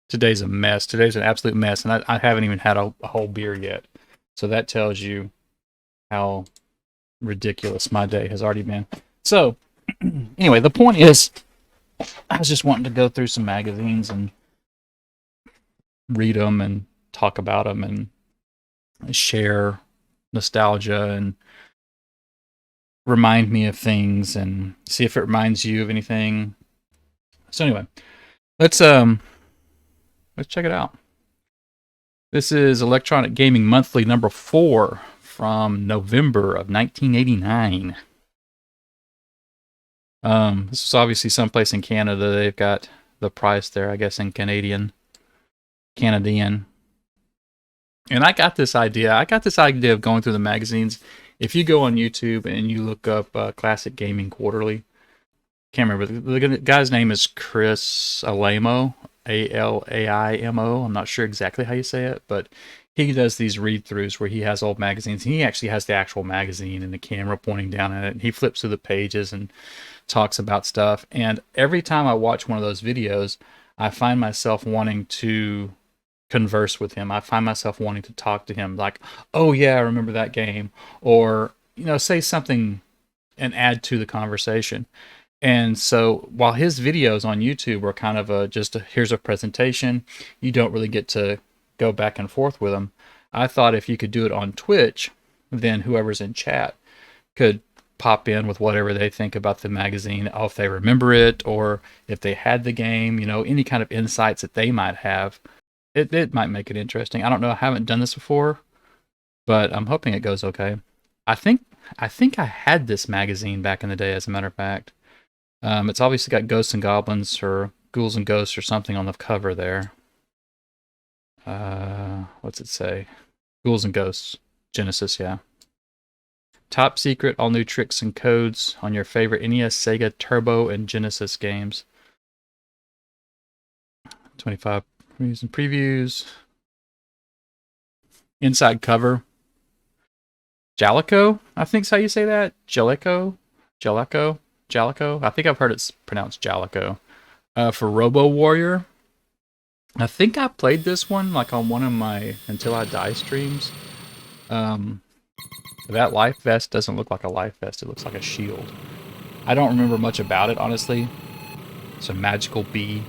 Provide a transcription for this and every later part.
Today's a mess. Today's an absolute mess, and I haven't even had a whole beer yet. So that tells you how ridiculous my day has already been. So, anyway, the point is, I was just wanting to go through some magazines and read them and talk about them and share nostalgia and remind me of things and see if it reminds you of anything. So anyway, let's check it out. This is Electronic Gaming Monthly number 4 from November of 1989. This is obviously someplace in Canada. They've got the price there, I guess, in Canadian. And I got this idea. Of going through the magazines. If you go on YouTube and you look up Classic Gaming Quarterly, can't remember. The guy's name is Chris Alaimo, Alaimo. I'm not sure exactly how you say it, but he does these read-throughs where he has old magazines. He actually has the actual magazine and the camera pointing down at it. And he flips through the pages and talks about stuff. And every time I watch one of those videos, I find myself wanting to converse with him. I find myself wanting to talk to him like, oh yeah, I remember that game. Or, say something and add to the conversation. And so while his videos on YouTube are kind of here's a presentation, you don't really get to go back and forth with them. I thought if you could do it on Twitch, then whoever's in chat could pop in with whatever they think about the magazine, if they remember it, or if they had the game, any kind of insights that they might have. It might make it interesting. I don't know. I haven't done this before, but I'm hoping it goes okay. I think I had this magazine back in the day, as a matter of fact. It's obviously got Ghosts and Goblins or Ghouls and Ghosts or something on the cover there. What's it say? Ghouls and Ghosts. Genesis, yeah. Top secret, all new tricks and codes on your favorite NES, Sega, Turbo, and Genesis games. 25 reviews and previews. Inside cover. Jalico, I think is how you say that. Jalico. I think I've heard it's pronounced Jalico. For Robo Warrior. I think I played this one like on one of my Until I Die streams. That life vest doesn't look like a life vest. It looks like a shield. I don't remember much about it, honestly. It's a magical bee.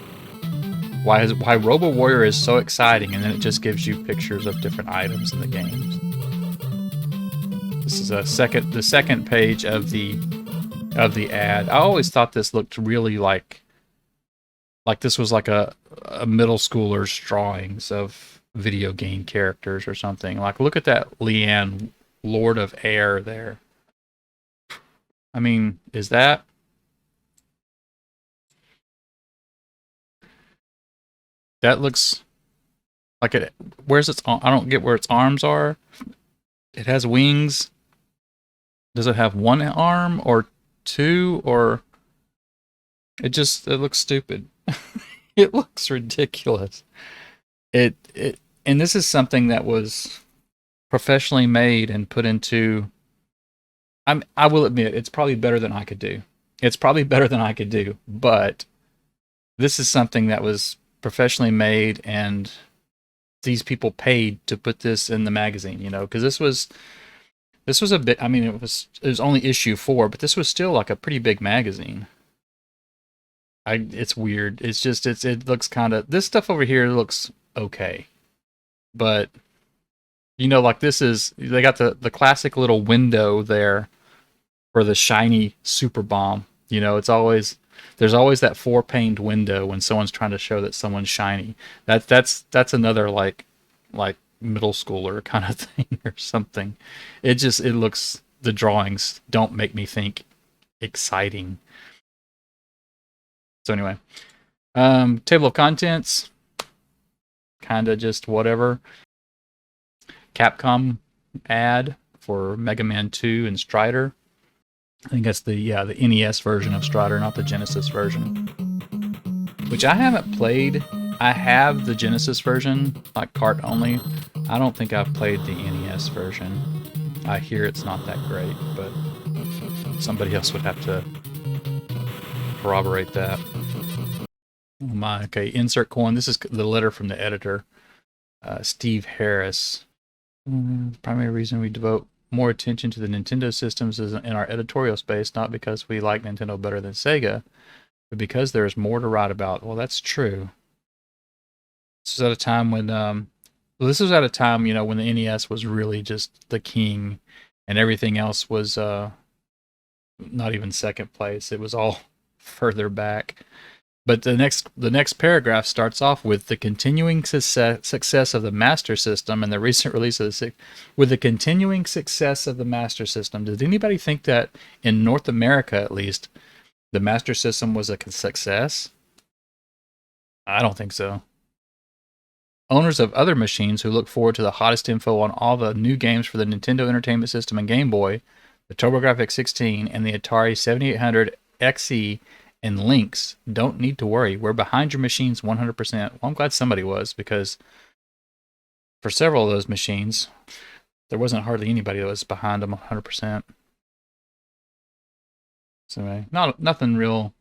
Why Robo Warrior is so exciting, and then it just gives you pictures of different items in the games. This is the second page of the ad. I always thought this looked really like this was like a middle schooler's drawings of video game characters or something. Like, look at that Leanne, Lord of Air there. I mean, is that... That looks like it... Where's its... I don't get where its arms are. It has wings. Does it have one arm or two, or... It looks stupid. It looks ridiculous. And this is something that was professionally made and put into... I will admit, it's probably better than I could do. But this is something that was professionally made, and these people paid to put this in the magazine, because this was a bit... I mean, it was only issue 4, but this was still like a pretty big magazine. It's weird. It's just, it looks kind of... This stuff over here looks okay. But, like this is... They got the classic little window there for the shiny super bomb. It's always... There's always that 4-paned window when someone's trying to show that someone's shiny. That's another like middle schooler kind of thing or something. It looks... The drawings don't make me think exciting. So anyway, table of contents, kind of just whatever. Capcom ad for Mega Man 2 and Strider. I think that's the NES version of Strider, not the Genesis version, which I haven't played. I have the Genesis version, like cart only. I don't think I've played the NES version. I hear it's not that great, but somebody else would have to corroborate that. Oh my, okay, insert coin. This is the letter from the editor, Steve Harris. The primary reason we devote more attention to the Nintendo systems is in our editorial space, not because we like Nintendo better than Sega, but because there is more to write about. Well, that's true. This is at a time when, this was at a time, you know, when the NES was really just the king, and everything else was not even second place. It was all further back. But the next paragraph starts off with the continuing success of the Master System and the recent release of with the continuing success of the Master System. Did anybody think that in North America, at least, the Master System was a success? I don't think so. Owners of other machines who look forward to the hottest info on all the new games for the Nintendo Entertainment System and Game Boy, the TurboGrafx 16, and the Atari 7800 XE and Lynx don't need to worry. We're behind your machines 100%. Well, I'm glad somebody was, because for several of those machines, there wasn't hardly anybody that was behind them 100%. So anyway, nothing real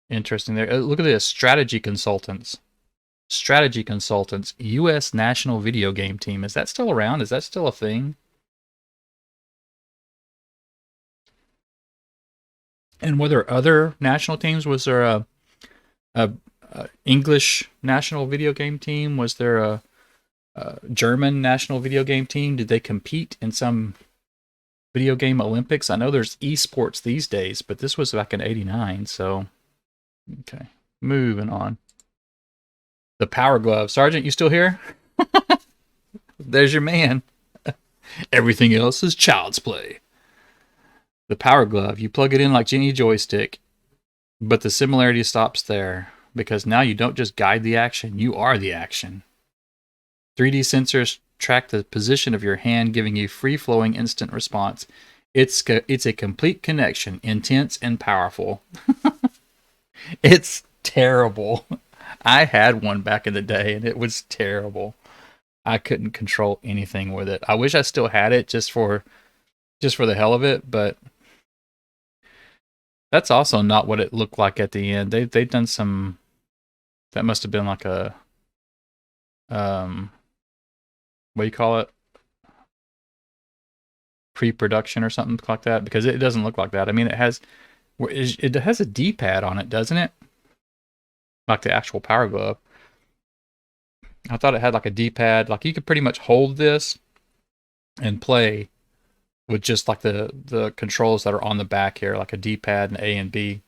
interesting there. Look at this, Strategy Consultants. Strategy Consultants, U.S. National Video Game Team. Is that still around? Is that still a thing? And were there other national teams? Was there a English national video game team? Was there a German national video game team? Did they compete in some video game Olympics? I know there's esports these days, but this was back in '89. So, okay, moving on. The Power Glove. Sergeant, you still here? There's your man. Everything else is child's play. The Power Glove, you plug it in like any joystick, but the similarity stops there, because now you don't just guide the action, you are the action. 3D sensors track the position of your hand, giving you free-flowing instant response. It's a complete connection, intense and powerful. It's terrible. I had one back in the day, and it was terrible. I couldn't control anything with it. I wish I still had it just for the hell of it, but that's also not what it looked like at the end. They've done some. That must have been like a what do you call it? Pre-production or something like that, because it doesn't look like that. I mean, it has a D-pad on it, doesn't it? Like the actual Power Glove. I thought it had like a D-pad. Like you could pretty much hold this and play with just like the controls that are on the back here, like a D-pad and A and B.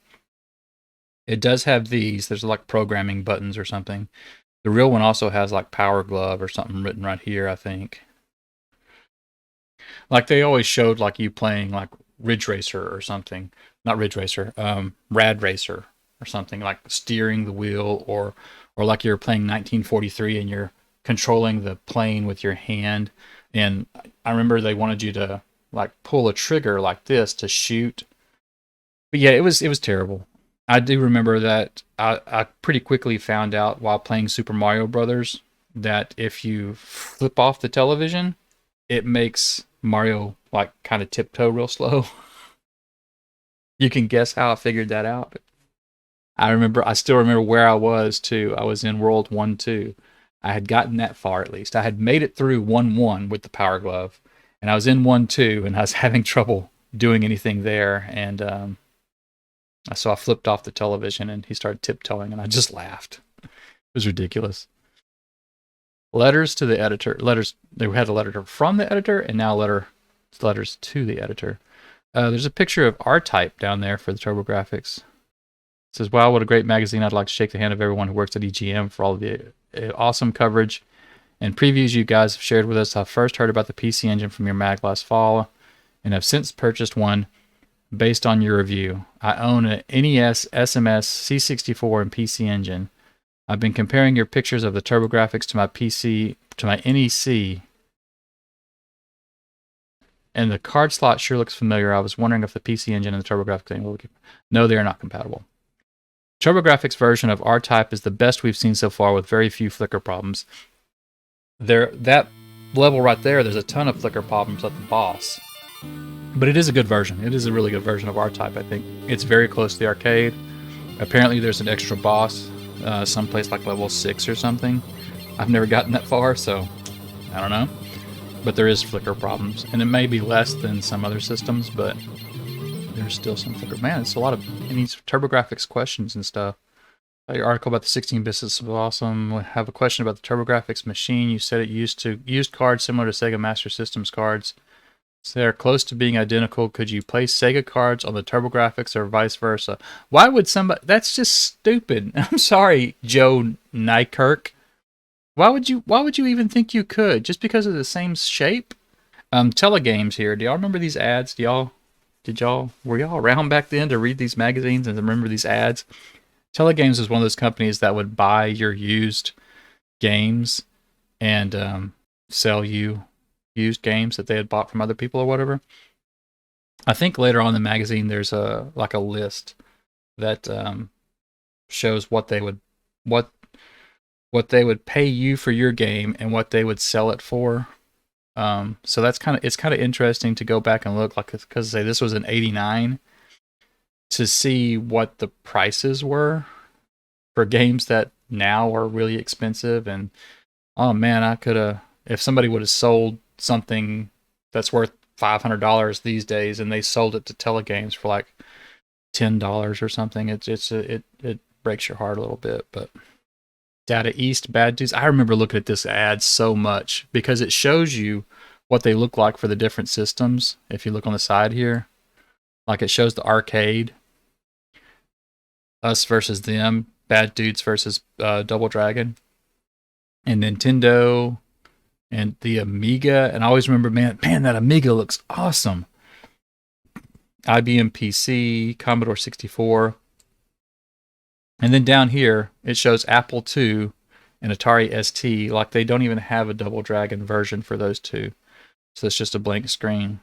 It does have these. There's like programming buttons or something. The real one also has like Power Glove or something written right here, I think. Like they always showed like you playing like Ridge Racer or something. Not Ridge Racer, Rad Racer or something, like steering the wheel, or like you're playing 1943 and you're controlling the plane with your hand. And I remember they wanted you to like pull a trigger like this to shoot. But yeah, it was terrible. I do remember that I pretty quickly found out while playing Super Mario Brothers that if you flip off the television, it makes Mario like kind of tiptoe real slow. You can guess how I figured that out. I still remember where I was too. I was in World 1-2. I had gotten that far at least. I had made it through 1-1 with the Power Glove, and I was in 1-2, and I was having trouble doing anything there. And so I flipped off the television, and he started tiptoeing, and I just laughed. It was ridiculous. Letters to the editor. Letters. They had a letter from the editor, and now letters to the editor. There's a picture of R-Type down there for the TurboGrafx. It says, wow, what a great magazine. I'd like to shake the hand of everyone who works at EGM for all of the awesome coverage and previews you guys have shared with us. I first heard about the PC Engine from your mag last fall and have since purchased one based on your review. I own an NES, SMS, C64, and PC Engine. I've been comparing your pictures of the TurboGrafx to my PC, to my NEC, and the card slot sure looks familiar. I was wondering if the PC Engine and the TurboGrafx thing will... No, they are not compatible. TurboGrafx version of R-Type is the best we've seen so far, with very few flicker problems. That level right there, there's a ton of flicker problems at the boss. But it is a good version. It is a really good version of R-Type, I think. It's very close to the arcade. Apparently there's an extra boss, someplace like level 6 or something. I've never gotten that far, so I don't know. But there is flicker problems, and it may be less than some other systems, but there's still some flicker. Man, it's a lot of it needs TurboGrafx questions and stuff. Your article about the 16 bits is awesome. I have a question about the TurboGrafx machine. You said it used cards similar to Sega Master System's cards. So they're close to being identical. Could you place Sega cards on the TurboGrafx or vice versa? Why would somebody? That's just stupid. I'm sorry, Joe Nykirk. Why would you even think you could? Just because of the same shape? Telegames here. Do y'all remember these ads? Were y'all around back then to read these magazines and remember these ads? Telegames is one of those companies that would buy your used games and sell you used games that they had bought from other people or whatever. I think later on in the magazine there's a list that shows what they would pay you for your game and what they would sell it for. So that's kind of interesting to go back and look, like, because say this was in '89, to see what the prices were for games that now are really expensive. And oh man, I could have, if somebody would have sold something that's worth $500 these days and they sold it to Telegames for like $10 or something, it breaks your heart a little bit. But Data East, Bad Dudes, I remember looking at this ad so much because it shows you what they look like for the different systems. If you look on the side here, like it shows the arcade, Us versus Them, Bad Dudes versus Double Dragon, and Nintendo, and the Amiga. And I always remember, man, that Amiga looks awesome. IBM PC, Commodore 64. And then down here, it shows Apple II and Atari ST. Like they don't even have a Double Dragon version for those two. So it's just a blank screen.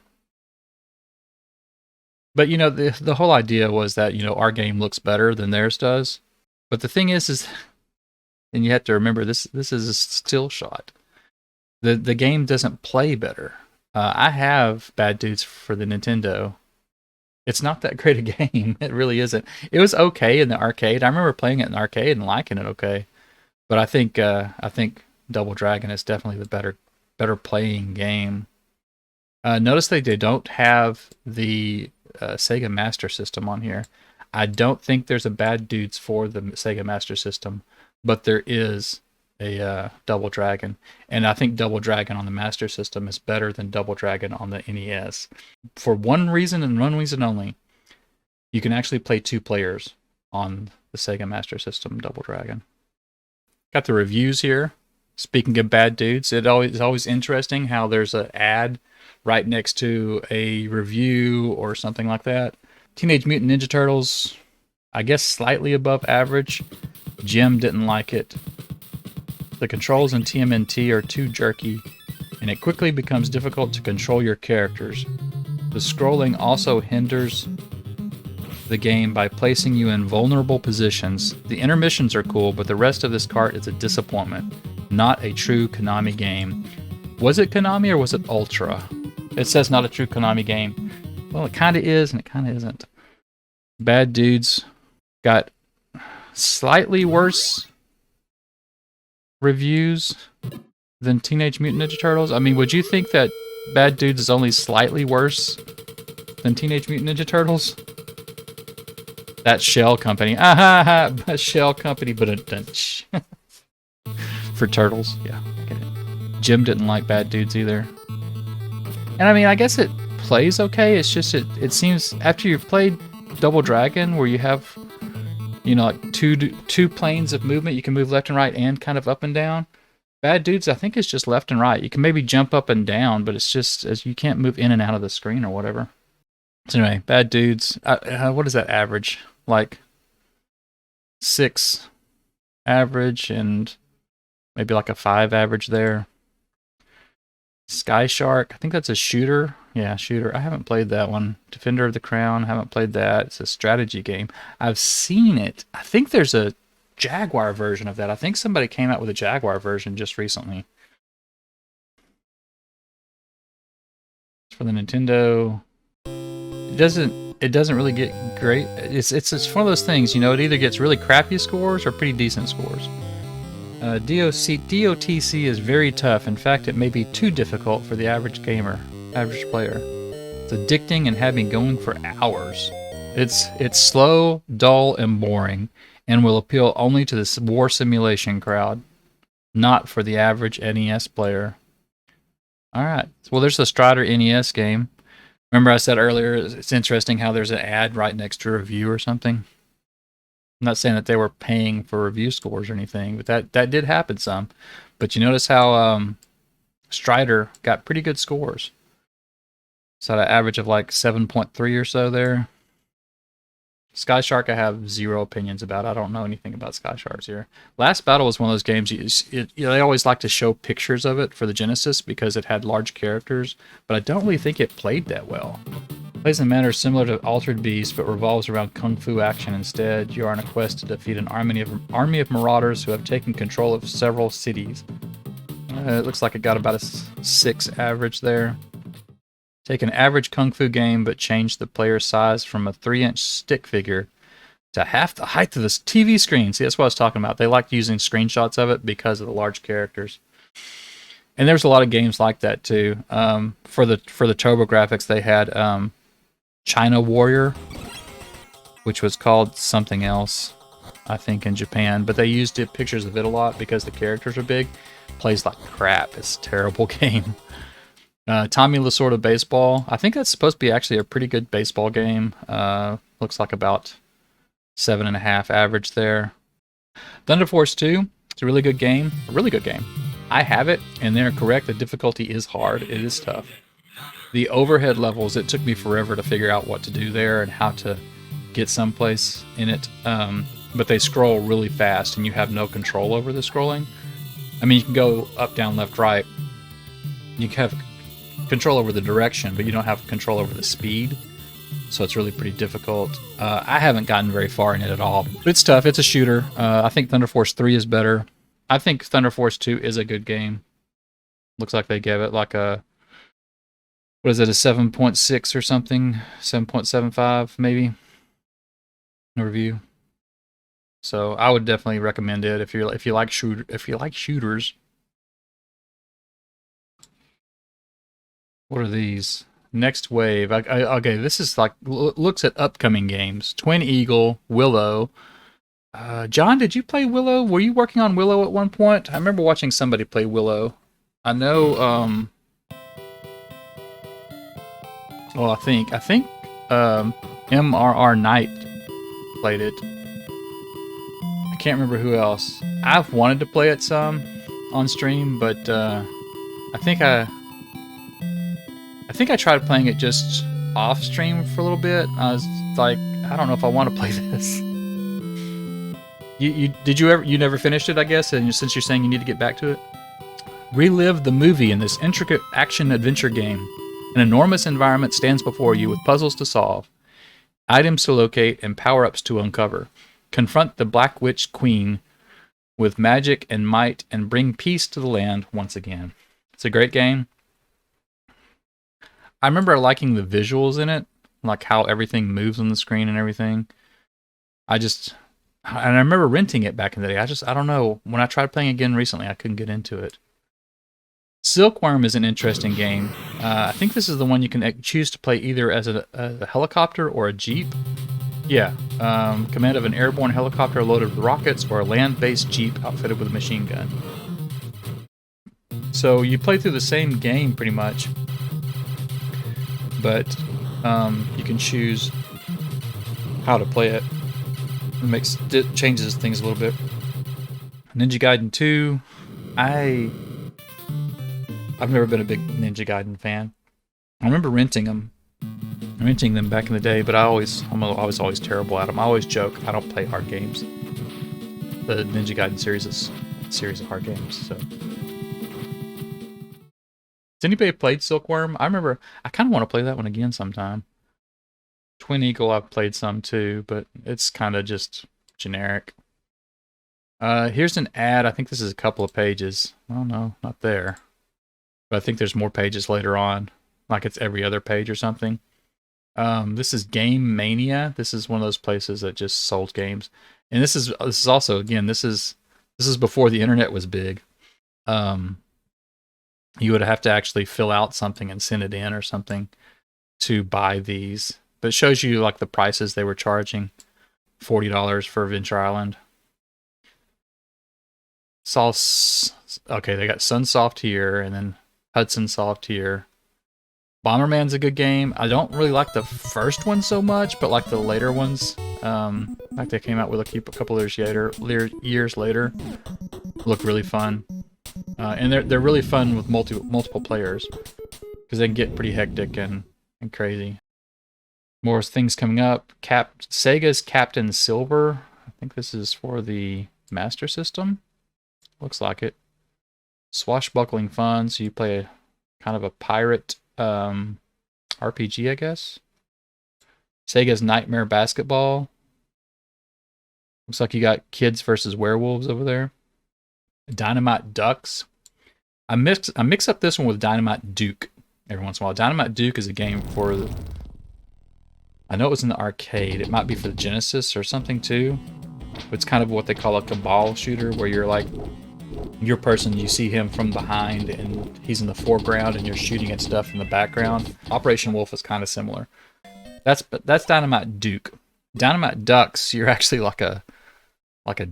But, you know, the whole idea was that, you know, our game looks better than theirs does. But the thing is, and you have to remember, this is a still shot. The game doesn't play better. I have Bad Dudes for the Nintendo. It's not that great a game. It really isn't. It was okay in the arcade. I remember playing it in the arcade and liking it okay. But I think Double Dragon is definitely the better playing game. Notice they don't have the Sega Master System on here. I don't think there's a Bad Dudes for the Sega Master System, but there is a Double Dragon. And I think Double Dragon on the Master System is better than Double Dragon on the NES. For one reason and one reason only. You can actually play 2 players on the Sega Master System Double Dragon. Got the reviews here. Speaking of Bad Dudes, it's always interesting how there's an ad right next to a review or something like that. Teenage Mutant Ninja Turtles, I guess slightly above average. Jim didn't like it. The controls in TMNT are too jerky, and it quickly becomes difficult to control your characters. The scrolling also hinders the game by placing you in vulnerable positions. The intermissions are cool, but the rest of this cart is a disappointment. Not a true Konami game. Was it Konami or was it Ultra? It says not a true Konami game. Well, it kind of is and it kind of isn't. Bad Dudes got slightly worse reviews than Teenage Mutant Ninja Turtles. I mean, would you think that Bad Dudes is only slightly worse than Teenage Mutant Ninja Turtles? That Shell Company. A Shell Company, but for turtles. Yeah, I get it. Jim didn't like Bad Dudes either. And I mean, I guess it plays okay. It's just it seems after you've played Double Dragon, where you have, you know, like two planes of movement, you can move left and right and kind of up and down. Bad Dudes, I think, is just left and right. You can maybe jump up and down, but it's just as you can't move in and out of the screen or whatever. So anyway, Bad Dudes. What is that average? Like 6 average and maybe like a 5 average there. Sky Shark, I think that's a shooter. Yeah, shooter. I haven't played that one. Defender of the Crown, haven't played that. It's a strategy game. I've seen it. I think there's a Jaguar version of that. I think somebody came out with a Jaguar version just recently. It's for the Nintendo. It doesn't it doesn't really get great. It's one of those things, you know. It either gets really crappy scores or pretty decent scores. DOTC is very tough. In fact, it may be too difficult for the average gamer, average player. It's addicting and have me going for hours. It's slow, dull, and boring, and will appeal only to the war simulation crowd, not for the average NES player. All right. Well, there's the Strider NES game. Remember I said earlier, it's interesting how there's an ad right next to a review or something. I'm not saying that they were paying for review scores or anything, but that did happen some. But you notice how Strider got pretty good scores. So an average of like 7.3 or so there. Sky Shark I have zero opinions about. I don't know anything about Sky Sharks here. Last Battle was one of those games, they always like to show pictures of it for the Genesis because it had large characters, but I don't really think it played that well. It plays in a manner similar to Altered Beast, but revolves around kung fu action instead. You are on a quest to defeat an army of marauders who have taken control of several cities. It looks like it got about a 6 average there. Take an average kung fu game, but change the player's size from a 3-inch stick figure to half the height of this TV screen. See, that's what I was talking about. They liked using screenshots of it because of the large characters. And there's a lot of games like that too. For the TurboGrafx, they had China Warrior, which was called something else, I think, in Japan. But they used pictures of it a lot because the characters are big. Plays like crap. It's a terrible game. Tommy Lasorda Baseball. I think that's supposed to be actually a pretty good baseball game. Looks like about 7.5 average there. Thunder Force 2. It's a really good game. A really good game. I have it, and they're correct. The difficulty is hard. It is tough. The overhead levels, it took me forever to figure out what to do there and how to get someplace in it. But they scroll really fast, and you have no control over the scrolling. I mean, you can go up, down, left, right. You can have control over the direction, but you don't have control over the speed. So it's really pretty difficult. I haven't gotten very far in it at all. But it's tough. It's a shooter. I think Thunder Force 3 is better. I think Thunder Force 2 is a good game. Looks like they gave it like a, what is it, a 7.6 or something? 7.75 maybe? In review. So I would definitely recommend it if you like shooters. What are these? Next Wave. Okay, this is like looks at upcoming games. Twin Eagle, Willow. John, did you play Willow? Were you working on Willow at one point? I remember watching somebody play Willow. I know. Well, I think MRR Knight played it. I can't remember who else. I've wanted to play it some on stream, but I think I tried playing it just off stream for a little bit. I was like, I don't know if I want to play this. You never finished it, I guess, and since you're saying you need to get back to it? Relive the movie in this intricate action-adventure game. An enormous environment stands before you with puzzles to solve, items to locate, and power-ups to uncover. Confront the Black Witch Queen with magic and might and bring peace to the land once again. It's a great game. I remember liking the visuals in it, like how everything moves on the screen and everything. And I remember renting it back in the day. I don't know. When I tried playing again recently, I couldn't get into it. Silkworm is an interesting game. I think this is the one you can choose to play either as a helicopter or a jeep. Yeah, command of an airborne helicopter loaded with rockets or a land-based jeep outfitted with a machine gun. So you play through the same game pretty much, but you can choose how to play it. It changes things a little bit. Ninja Gaiden 2. I've never been a big Ninja Gaiden fan. I remember renting them back in the day, but I was always terrible at them. I always joke I don't play hard games. The Ninja Gaiden series is a series of hard games. So, has anybody played Silkworm? I remember I kind of want to play that one again sometime. Twin Eagle I've played some too, but it's kind of just generic. Here's an ad. I think this is a couple of pages. Oh no, not there. But I think there's more pages later on. Like it's every other page or something. This is Game Mania. This is one of those places that just sold games, and this is also, again, this is before the internet was big. Um, you would have to actually fill out something and send it in or something to buy these. But it shows you like the prices they were charging. $40 for Venture Island. Okay, they got Sunsoft here, and then Hudson Soft here. Bomberman's a good game. I don't really like the first one so much, but like the later ones. Like they came out with a couple years later. Look really fun, and they're really fun with multiple players because they can get pretty hectic and crazy. More things coming up. Sega's Captain Silver. I think this is for the Master System. Looks like it. Swashbuckling fun. So you play a kind of a pirate RPG, I guess. Sega's Nightmare Basketball. Looks like you got kids versus werewolves over there. Dynamite Ducks. I mix up this one with Dynamite Duke every once in a while. Dynamite Duke is a game for the... I know it was in the arcade. It might be for the Genesis or something too. It's kind of what they call a cabal shooter, where you're like, your person, you see him from behind and he's in the foreground and you're shooting at stuff in the background. Operation Wolf is kind of similar. That's Dynamite Duke. Dynamite Ducks, you're actually like a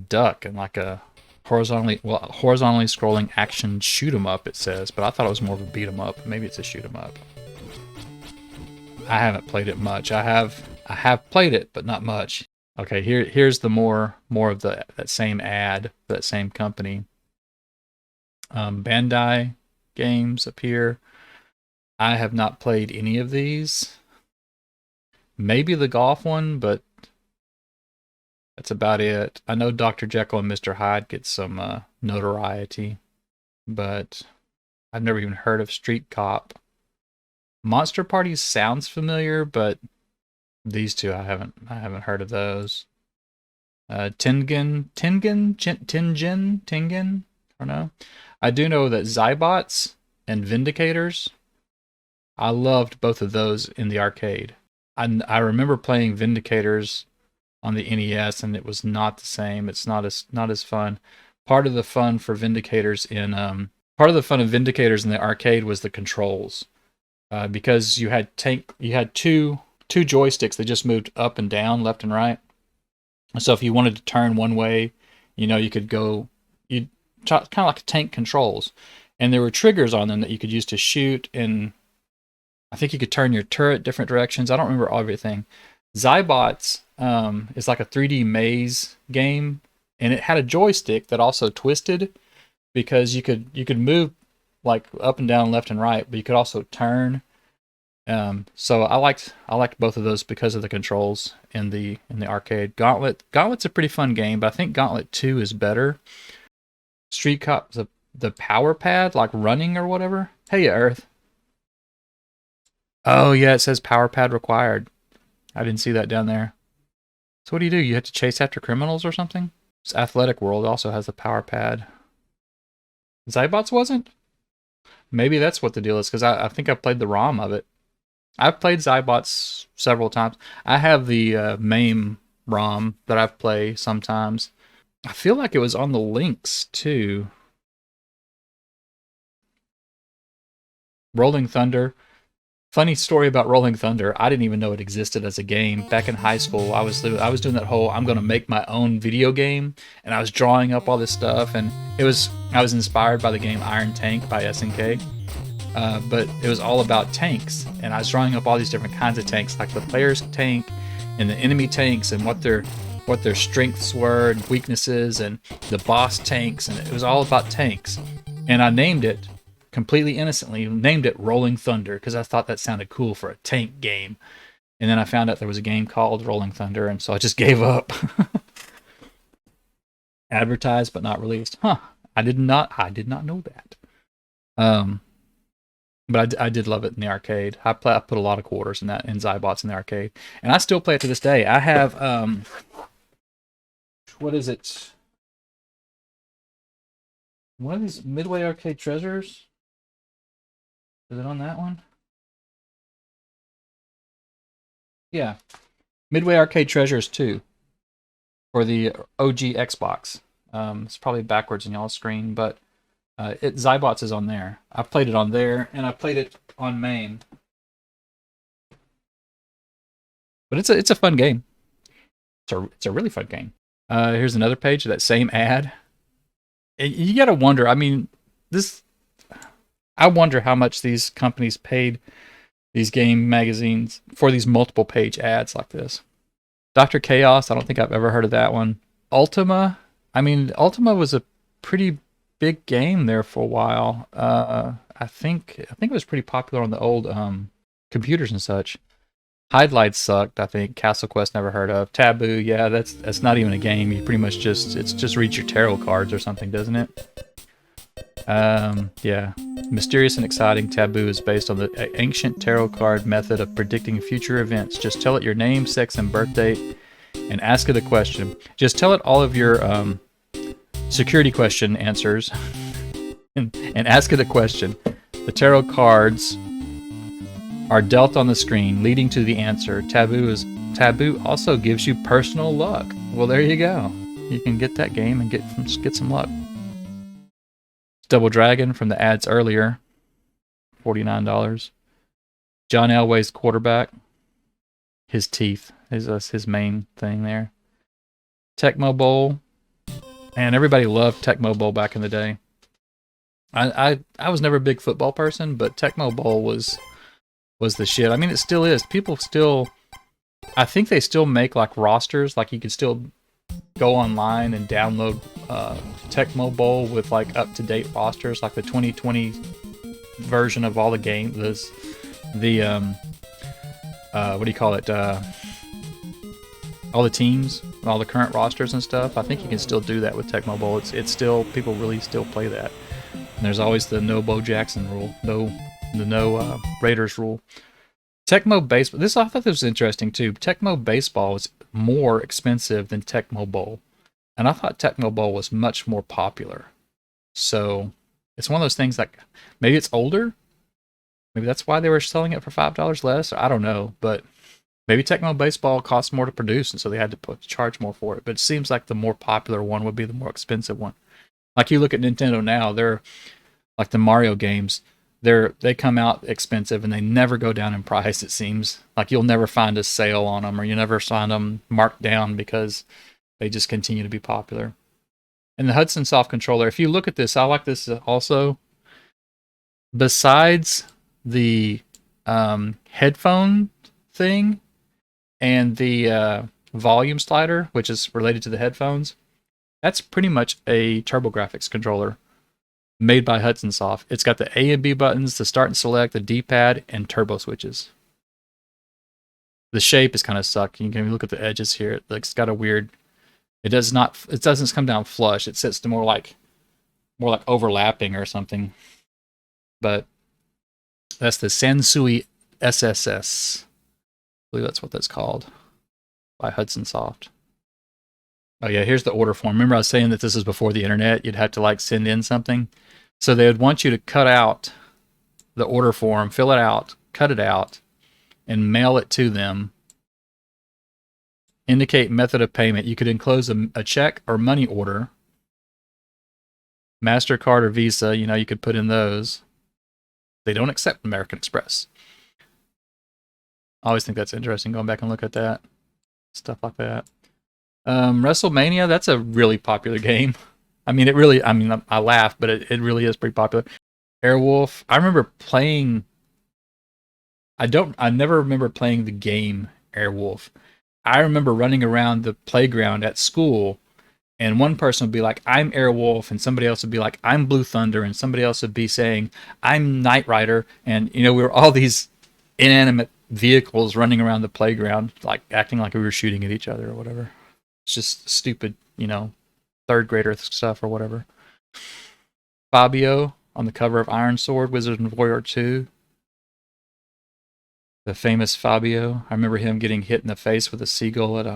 duck and like a horizontally scrolling action shoot 'em up, it says, but I thought it was more of a beat 'em up. Maybe it's a shoot 'em up. I haven't played it much. I have played it, but not much. Okay, here's the more of that same ad, that same company. Bandai games up here. I have not played any of these. Maybe the golf one, but that's about it. I know Dr. Jekyll and Mr. Hyde get some notoriety, but I've never even heard of Street Cop. Monster Party sounds familiar, but these two I haven't heard of those. Tengen. I don't know. I do know that Zybots and Vindicators, I loved both of those in the arcade. I remember playing Vindicators on the NES, and it was not the same. It's not as fun. Part of the fun of Vindicators in the arcade was the controls, because you had two joysticks that just moved up and down, left and right. So if you wanted to turn one way, you could go. You kind of like tank controls, and there were triggers on them that you could use to shoot, and I think you could turn your turret different directions. I don't remember everything. Zybots is like a 3D maze game, and it had a joystick that also twisted, because you could move like up and down, left and right, but you could also turn. So I liked both of those because of the controls in the arcade. Gauntlet's a pretty fun game, but I think Gauntlet 2 is better. Street Cop, the power pad, like running or whatever. Hey, Earth. Oh yeah, it says power pad required. I didn't see that down there. So what do? You have to chase after criminals or something? This Athletic World also has a power pad. Zybots wasn't? Maybe that's what the deal is, because I think I played the ROM of it. I've played Zybots several times. I have the MAME ROM that I've played sometimes. I feel like it was on the Lynx too. Rolling Thunder. Funny story about Rolling Thunder. I didn't even know it existed as a game. Back in high school, I was doing that whole I'm gonna make my own video game, and I was drawing up all this stuff, and I was inspired by the game Iron Tank by SNK. But it was all about tanks, and I was drawing up all these different kinds of tanks, like the player's tank and the enemy tanks, and what their strengths were and weaknesses, and the boss tanks, and it was all about tanks. And I named it, completely innocently, Rolling Thunder, because I thought that sounded cool for a tank game. And then I found out there was a game called Rolling Thunder, and so I just gave up. Advertised but not released. Huh. I did not know that. But I did love it in the arcade. I put a lot of quarters in Zybots in the arcade, and I still play it to this day. I have what is it? One of these Midway Arcade Treasures. Is it on that one? Yeah. Midway Arcade Treasures 2 for the OG Xbox. It's probably backwards in y'all's screen, but Zybots is on there. I played it on there, and I played it on main. But it's a fun game. It's a really fun game. Here's another page of that same ad. You gotta wonder. I mean, this. I wonder how much these companies paid these game magazines for these multiple page ads like this. Dr. Chaos. I don't think I've ever heard of that one. Ultima. I mean, Ultima was a pretty big game there for a while. I think it was pretty popular on the old computers and such. Highlights sucked. I think Castle Quest never heard of. Taboo, yeah, that's not even a game. You pretty much just reads your tarot cards or something, doesn't it? Yeah. Mysterious and exciting. Taboo is based on the ancient tarot card method of predicting future events. Just tell it your name, sex, and birth date, and ask it a question. Just tell it all of your security question answers, and ask it a question. The tarot cards are dealt on the screen, leading to the answer. Taboo also gives you personal luck. Well, there you go. You can get that game and get some luck. Double Dragon from the ads earlier, $49. John Elway's quarterback. His teeth is his main thing there. Tecmo Bowl. And everybody loved Tecmo Bowl back in the day. I was never a big football person, but Tecmo Bowl was the shit. I mean, it still is. People still, I think they still make like rosters. Like you could still go online and download Tecmo Bowl with like up-to-date rosters, like the 2020 version of all the games. The what do you call it? All the teams, all the current rosters and stuff. I think you can still do that with Tecmo Bowl. It's still, people really still play that. And there's always the no Bo Jackson rule, no Raiders rule. Tecmo Baseball. I thought this was interesting too. Tecmo Baseball is more expensive than Tecmo Bowl, and I thought Tecmo Bowl was much more popular. So it's one of those things like maybe it's older. Maybe that's why they were selling it for $5 less. I don't know, but maybe Tecmo Baseball costs more to produce, and so they had to charge more for it. But it seems like the more popular one would be the more expensive one. Like you look at Nintendo now, they're like the Mario games. They come out expensive and they never go down in price. It seems like you'll never find a sale on them, or you never find them marked down because they just continue to be popular. And the Hudson Soft controller, if you look at this, I like this also. Besides the headphone thing and the volume slider, which is related to the headphones, that's pretty much a TurboGrafx controller made by Hudson Soft. It's got the A and B buttons, the start and select, the D-pad, and turbo switches. The shape is kind of suck. You can look at the edges here. It's got a weird. It doesn't come down flush. It sits to more like overlapping or something. But that's the Sansui SSS. I believe that's what that's called by Hudson Soft. Oh yeah, here's the order form. Remember I was saying that this is before the internet. You'd have to like send in something. So they would want you to cut out the order form, fill it out, cut it out, and mail it to them. Indicate method of payment. You could enclose a check or money order. MasterCard or Visa, you could put in those. They don't accept American Express. I always think that's interesting, going back and look at that. Stuff like that. WrestleMania, that's a really popular game. I laugh, but it really is pretty popular. Airwolf, I remember playing. I never remember playing the game Airwolf. I remember running around the playground at school, and one person would be like, "I'm Airwolf," and somebody else would be like, "I'm Blue Thunder," and somebody else would be saying, "I'm Knight Rider," and we were all these inanimate vehicles running around the playground, like acting like we were shooting at each other or whatever. It's just stupid, third grader stuff or whatever. Fabio on the cover of Iron Sword, Wizard and Warrior 2. The famous Fabio. I remember him getting hit in the face with a seagull at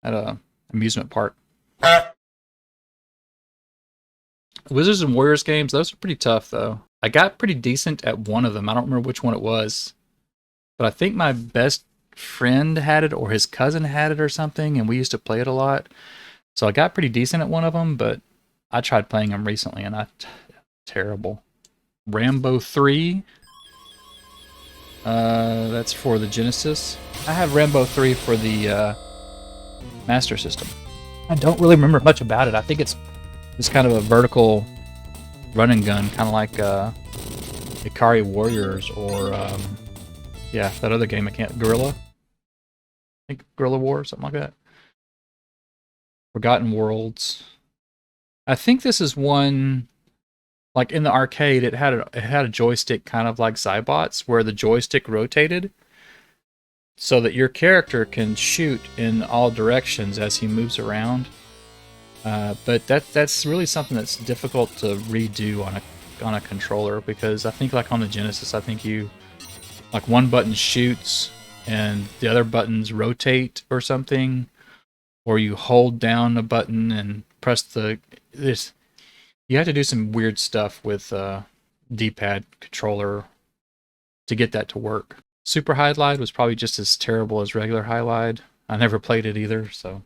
a amusement park. Wizards and Warriors games, those are pretty tough though. I got pretty decent at one of them. I don't remember which one it was. But I think my best friend had it or his cousin had it or something, and we used to play it a lot. So I got pretty decent at one of them, but I tried playing them recently, and terrible. Rambo 3. That's for the Genesis. I have Rambo 3 for the Master System. I don't really remember much about it. I think it's kind of a vertical run and gun, kind of like Ikari Warriors or yeah, that other game I can't. Guerrilla. I think Guerrilla War, something like that. Forgotten Worlds. I think this is one, like in the arcade, it had a joystick kind of like Zybots, where the joystick rotated so that your character can shoot in all directions as he moves around. But that's really something that's difficult to redo on a controller, because I think like on the Genesis, I think you like one button shoots and the other buttons rotate or something, or you hold down a button and press this. You have to do some weird stuff with D-pad controller to get that to work. Super Hydlide was probably just as terrible as regular Hydlide. I never played it either, so.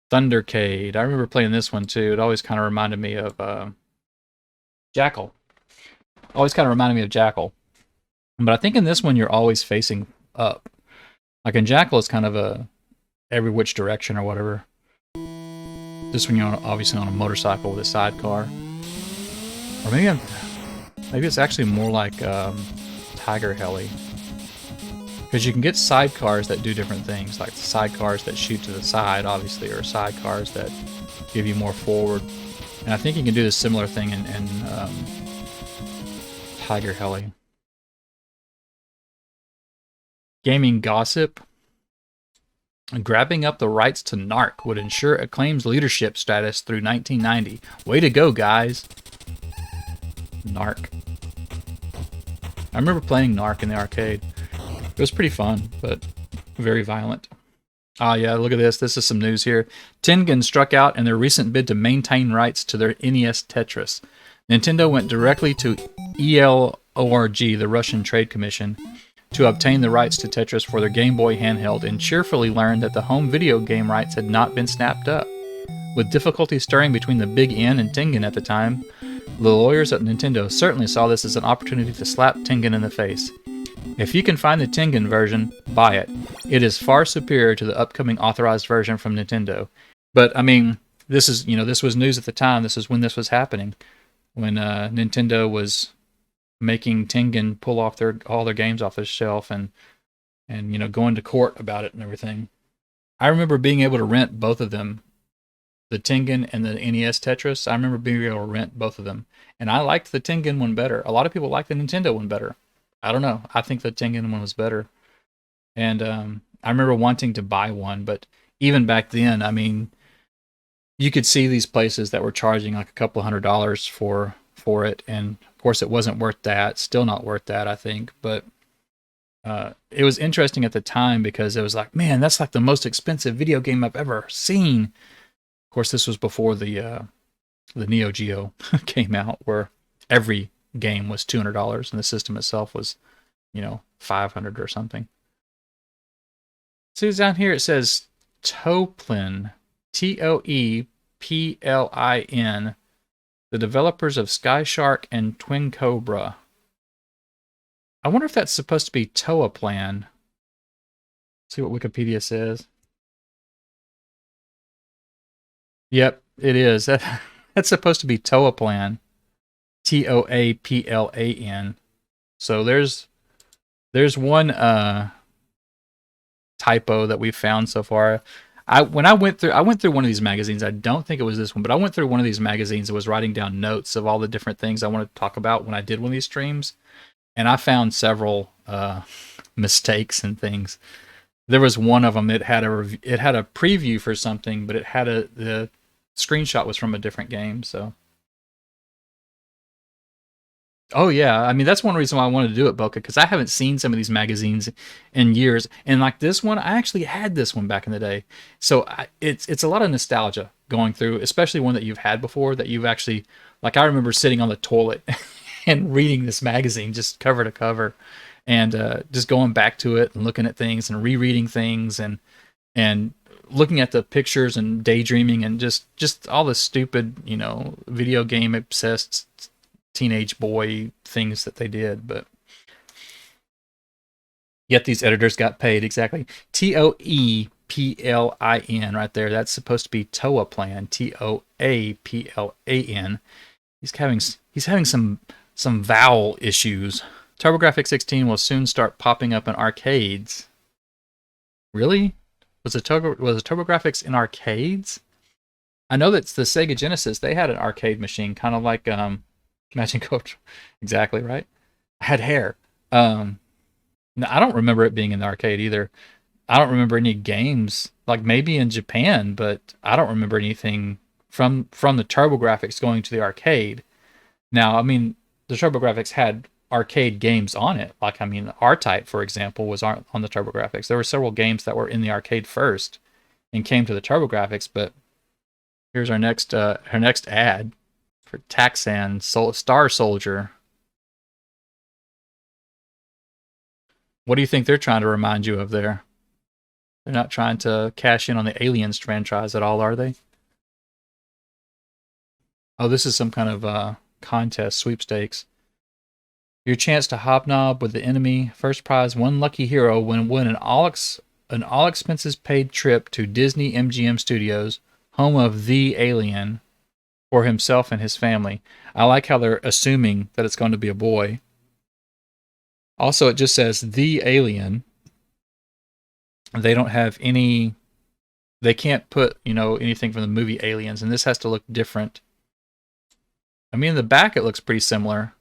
Thundercade. I remember playing this one too. It always kind of reminded me of Jackal. Always kind of reminded me of Jackal. But I think in this one you're always facing up. Like in Jackal, it's kind of a every which direction or whatever. This one you're obviously on a motorcycle with a sidecar. Or maybe it's actually more like Tiger Heli. Because you can get sidecars that do different things, like sidecars that shoot to the side, obviously, or sidecars that give you more forward. And I think you can do the similar thing in Tiger Heli. Gaming Gossip. Grabbing up the rights to Narc would ensure Acclaim's leadership status through 1990. Way to go, guys. Narc. I remember playing Narc in the arcade. It was pretty fun, but very violent. Ah, yeah, look at this. This is some news here. Tengen struck out in their recent bid to maintain rights to their NES Tetris. Nintendo went directly to ELORG, the Russian Trade Commission, to obtain the rights to Tetris for their Game Boy handheld, and cheerfully learned that the home video game rights had not been snapped up. With difficulty stirring between the Big N and Tengen at the time, the lawyers at Nintendo certainly saw this as an opportunity to slap Tengen in the face. If you can find the Tengen version, buy it. It is far superior to the upcoming authorized version from Nintendo. But I mean, this was news at the time. This is when this was happening, when Nintendo was making Tengen pull off all their games off the shelf and going to court about it and everything. I remember being able to rent both of them, the Tengen and the NES Tetris. I remember being able to rent both of them, and I liked the Tengen one better. A lot of people like the Nintendo one better. I don't know. I think the Tengen one was better. And I remember wanting to buy one, but even back then, I mean, you could see these places that were charging like a couple $100 for it, and of course it wasn't worth that. Still not worth that, I think. But it was interesting at the time because it was like, man, that's like the most expensive video game I've ever seen. Of course, this was before the Neo Geo came out, where every game was $200 and the system itself was, $500 or something. See, down here it says Toeplin, Toeplin, the developers of Sky Shark and Twin Cobra. I wonder if that's supposed to be Toaplan. See what Wikipedia says. Yep, it is. That's supposed to be Toaplan. Toaplan. So there's one typo that we've found so far. I went through one of these magazines. I don't think it was this one, but I went through one of these magazines and was writing down notes of all the different things I wanted to talk about when I did one of these streams, and I found several mistakes and things. There was one of them. It had a preview for something, but it had the screenshot was from a different game. So. Oh yeah, I mean that's one reason why I wanted to do it, Boca, because I haven't seen some of these magazines in years, and like this one, I actually had this one back in the day, so it's a lot of nostalgia going through, especially one that you've had before, that you've actually, like I remember sitting on the toilet and reading this magazine just cover to cover, and just going back to it and looking at things and rereading things and looking at the pictures and daydreaming and just all the stupid, video game obsessed teenage boy things that they did. But yet these editors got paid. Exactly. TOEPLIN right there. That's supposed to be Toaplan. TOAPLAN. He's having some vowel issues. TurboGrafx 16 will soon start popping up in arcades. Really? Was the TurboGrafx in arcades? I know that's the Sega Genesis. They had an arcade machine, kind of like Matching Coach. Exactly right. I had hair. No, I don't remember it being in the arcade either. I don't remember any games, like maybe in Japan, but I don't remember anything from the TurboGrafx going to the arcade. Now, I mean, the TurboGrafx had arcade games on it. Like, I mean, R-Type, for example, was on the TurboGrafx. There were several games that were in the arcade first and came to the TurboGrafx, but here's our next ad for Taxan Star Soldier. What do you think they're trying to remind you of there? They're not trying to cash in on the Aliens franchise at all, are they? Oh, this is some kind of contest, sweepstakes. Your chance to hobnob with the enemy. First prize, one lucky hero win an all expenses paid trip to Disney MGM Studios, home of the Alien, for himself and his family. I like how they're assuming that it's going to be a boy. Also, it just says the Alien. They don't have any. They can't put anything from the movie Aliens, and this has to look different. I mean, in the back it looks pretty similar.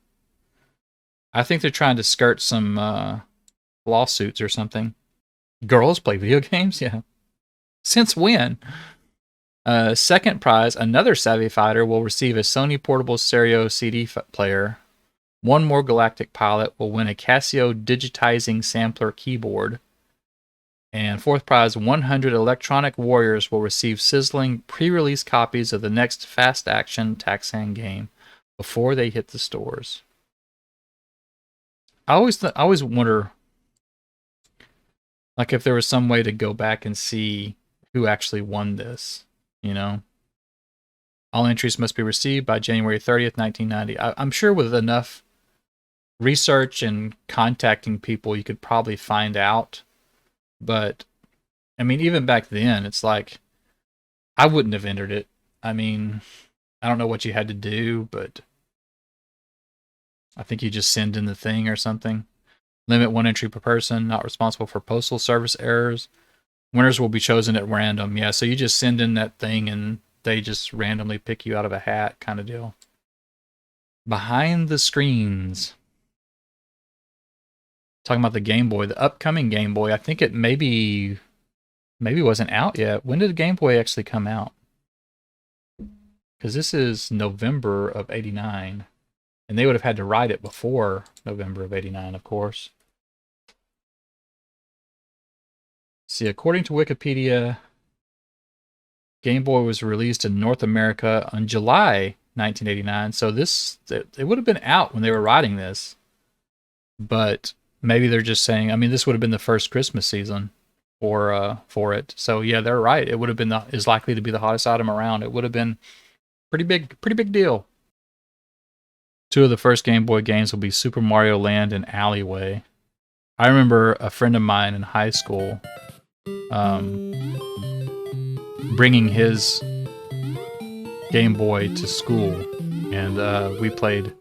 I think they're trying to skirt some lawsuits or something. Girls play video games? Yeah. Since when? Second prize, another Savvy Fighter will receive a Sony portable stereo CD player. One more Galactic Pilot will win a Casio digitizing sampler keyboard. And fourth prize, 100 Electronic Warriors will receive sizzling pre-release copies of the next fast-action Taxan game before they hit the stores. I always wonder, like, if there was some way to go back and see who actually won this, All entries must be received by January 30th, 1990. I'm sure with enough research and contacting people, you could probably find out. But, I mean, even back then, it's like, I wouldn't have entered it. I mean, I don't know what you had to do, but I think you just send in the thing or something. Limit one entry per person, not responsible for postal service errors. Winners will be chosen at random. Yeah, so you just send in that thing and they just randomly pick you out of a hat kind of deal. Behind the screens. Talking about the Game Boy, the upcoming Game Boy. I think it maybe wasn't out yet. When did the Game Boy actually come out? Because this is November of '89. And they would have had to write it before November of '89, of course. See, according to Wikipedia, Game Boy was released in North America on July 1989. So it would have been out when they were writing this. But maybe they're just saying, I mean, this would have been the first Christmas season for it. So yeah, they're right. It would have been is likely to be the hottest item around. It would have been pretty big deal. Two of the first Game Boy games will be Super Mario Land and Alleyway. I remember a friend of mine in high school bringing his Game Boy to school, and we played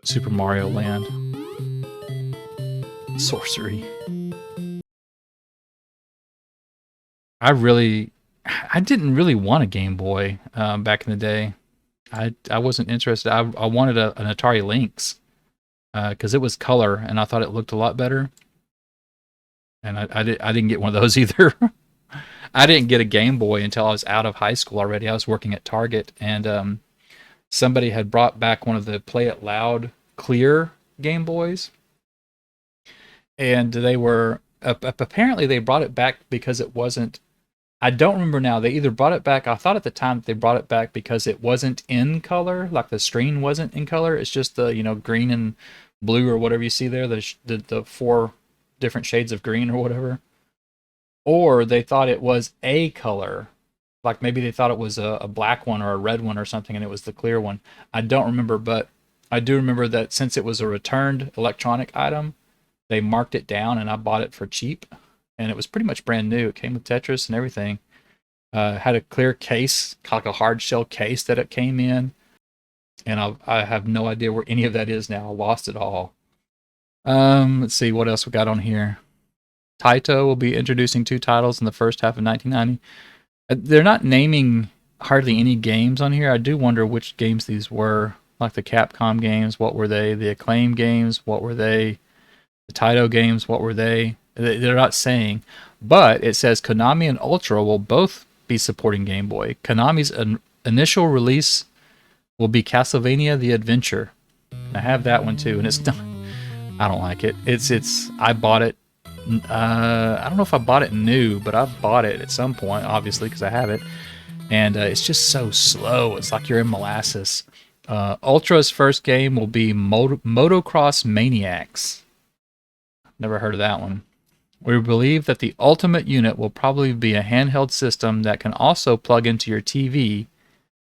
Super Mario Land. Sorcery. I didn't really want a Game Boy back in the day. I wasn't interested. I wanted an Atari Lynx because it was color and I thought it looked a lot better. And I didn't get one of those either. I didn't get a Game Boy until I was out of high school already. I was working at Target, and somebody had brought back one of the Play It Loud clear Game Boys. And they were apparently they brought it back because it wasn't I don't remember now. They either brought it back. I thought at the time that they brought it back because it wasn't in color, like the screen wasn't in color. It's just the green and blue or whatever you see there, the four different shades of green or whatever. Or they thought it was a color, like maybe they thought it was a black one or a red one or something, and it was the clear one. I don't remember, but I do remember that since it was a returned electronic item, they marked it down, and I bought it for cheap, and it was pretty much brand new. It came with Tetris and everything. Had a clear case, like a hard shell case that it came in, and I have no idea where any of that is now. I lost it all. Let's see what else we got on here. Taito will be introducing 2 titles in the first half of 1990. They're not naming hardly any games on here. I do wonder which games these were, like the Capcom games. What were they? The Acclaim games. What were they? The Taito games. What were they? They're not saying, but it says Konami and Ultra will both be supporting Game Boy. Konami's initial release will be Castlevania: The Adventure. I have that one too, and it's not. I don't like it. I bought it. I don't know if I bought it new, but I bought it at some point, obviously, because I have it. And it's just so slow. It's like you're in molasses. Ultra's first game will be Motocross Maniacs. Never heard of that one. We believe that the ultimate unit will probably be a handheld system that can also plug into your TV.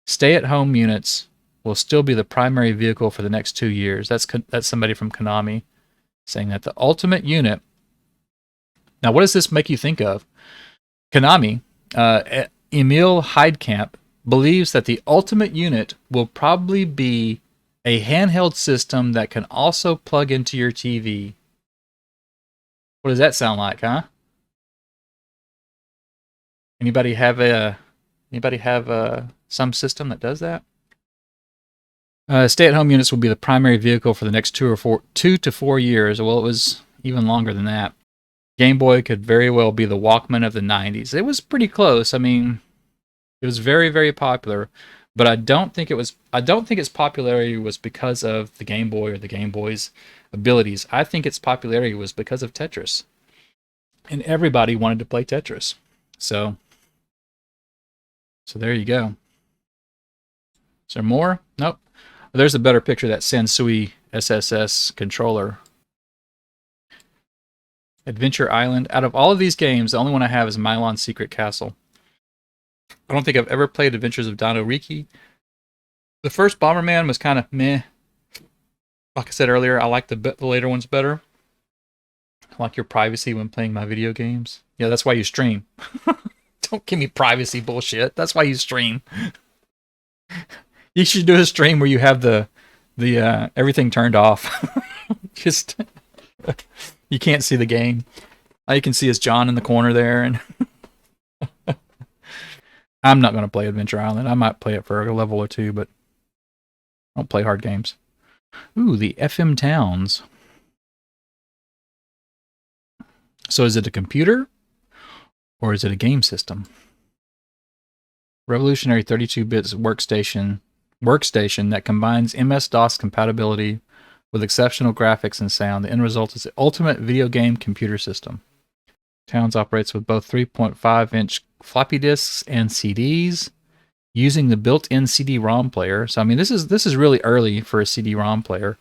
Stay-at-home units will still be the primary vehicle for the next 2 years. That's somebody from Konami saying that the ultimate unit. Now, what does this make you think of? Konami, Emil Heidkamp, believes that the ultimate unit will probably be a handheld system that can also plug into your TV. What does that sound like, huh? Anybody have some system that does that? Stay-at-home units will be the primary vehicle for the next 2 to 4 years. Well, it was even longer than that. Game Boy could very well be the Walkman of the 90s. It was pretty close. I mean, it was very, very popular, but I don't think its popularity was because of the Game Boy or the Game Boy's abilities. I think its popularity was because of Tetris. And everybody wanted to play Tetris. So there you go. Is there more? Nope. There's a better picture of that Sansui SSS controller. Adventure Island. Out of all of these games, the only one I have is Milon's Secret Castle. I don't think I've ever played Adventures of Dino Riki. The first Bomberman was kind of meh. Like I said earlier, I like the later ones better. I like your privacy when playing my video games. Yeah, that's why you stream. Don't give me privacy bullshit. That's why you stream. You should do a stream where you have the everything turned off. Just you can't see the game. All you can see is John in the corner there, and I'm not going to play Adventure Island. I might play it for a level or two, but I don't play hard games. Ooh, the FM Towns. So is it a computer or is it a game system? Revolutionary 32-bit workstation that combines MS-DOS compatibility with exceptional graphics and sound. The end result is the ultimate video game computer system. Towns operates with both 3.5-inch floppy disks and CDs, using the built-in CD-ROM player. So I mean, this is really early for a CD-ROM player.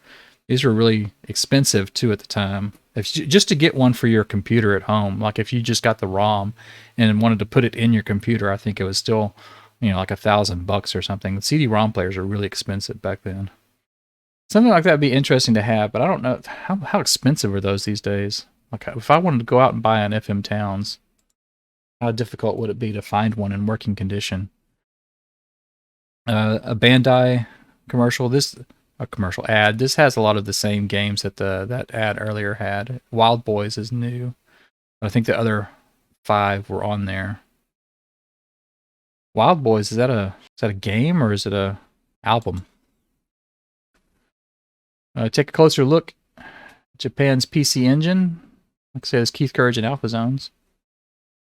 These were really expensive too at the time. Just to get one for your computer at home, like if you just got the ROM and wanted to put it in your computer, I think it was still, like $1,000 or something. The CD-ROM players are really expensive back then. Something like that would be interesting to have, but I don't know how expensive are those these days. Like if I wanted to go out and buy an FM Towns, how difficult would it be to find one in working condition? A Bandai commercial. A commercial ad. This has a lot of the same games that that ad earlier had. Wild Boys is new. I think the other 5 were on there. Wild Boys, is that a game or is it a album? Take a closer look. Japan's PC Engine. Like I said, it's Keith Courage and Alpha Zones.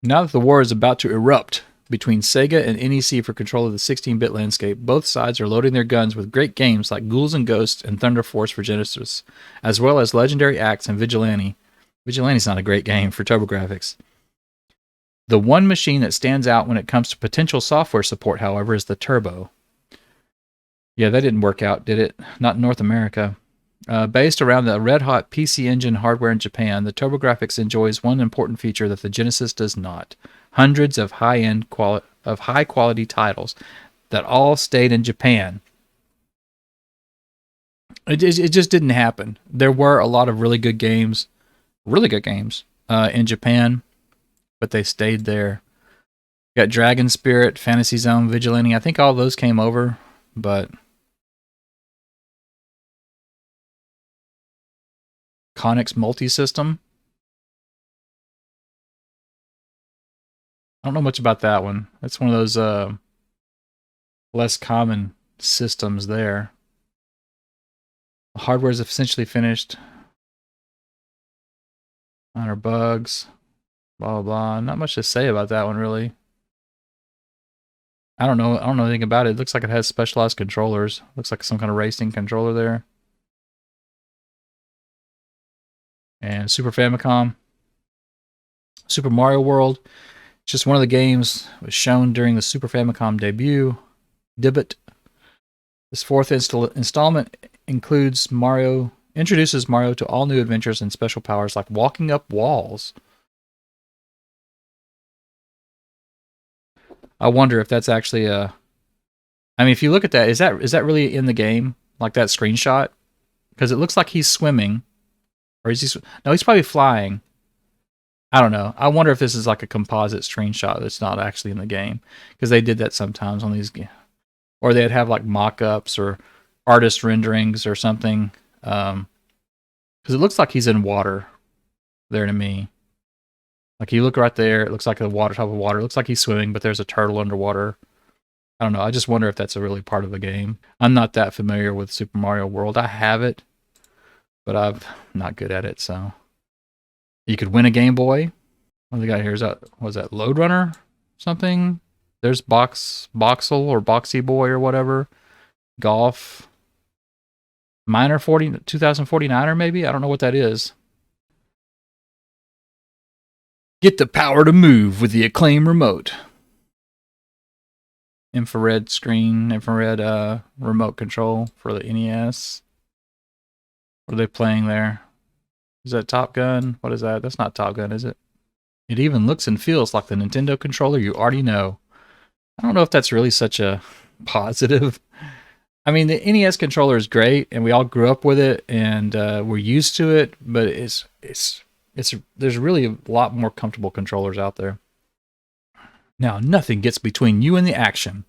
Now that the war is about to erupt between Sega and NEC for control of the 16-bit landscape, both sides are loading their guns with great games like Ghouls and Ghosts and Thunder Force for Genesis, as well as Legendary Axe and Vigilante. Vigilante's not a great game for TurboGrafx. The one machine that stands out when it comes to potential software support, however, is the Turbo. Yeah, that didn't work out, did it? Not in North America. Based around the red-hot PC Engine hardware in Japan, the TurboGrafx enjoys one important feature that the Genesis does not: hundreds of high-quality titles that all stayed in Japan. It just didn't happen. There were a lot of really good games in Japan, but they stayed there. You got Dragon Spirit, Fantasy Zone, Vigilante. I think all those came over, but Connex Multisystem. I don't know much about that one. That's one of those less common systems there. The hardware is essentially finished. Minor bugs. Blah, blah, blah. Not much to say about that one, really. I don't know anything about it. It looks like it has specialized controllers. Looks like some kind of racing controller there. And Super Famicom. Super Mario World. It's just one of the games that was shown during the Super Famicom debut. Dibbit. This fourth installment introduces Mario to all new adventures and special powers like walking up walls. I wonder if that's actually a... I mean, if you look at that, is that really in the game? Like that screenshot? Because it looks like he's swimming. Or is he... No, he's probably flying. I don't know. I wonder if this is like a composite screenshot that's not actually in the game. Because they did that sometimes on these games. Or they'd have like mock-ups or artist renderings or something. Because it looks like he's in water there to me. Like you look right there, it looks like a water, top of water. It looks like he's swimming, but there's a turtle underwater. I don't know. I just wonder if that's a really part of the game. I'm not that familiar with Super Mario World. I have it, but I'm not good at it. So you could win a Game Boy. What do they got here? Was that Lode Runner? Something? There's Boxel or Boxy Boy or whatever. Golf. Miner 2049er maybe? I don't know what that is. Get the power to move with the Acclaim remote. Infrared screen, infrared remote control for the NES. What are they playing there? Is that Top Gun? What is that? That's not Top Gun, is it? It even looks and feels like the Nintendo controller you already know. I don't know if that's really such a positive. I mean, the NES controller is great, and we all grew up with it, and we're used to it. But there's really a lot more comfortable controllers out there. Now, nothing gets between you and the action,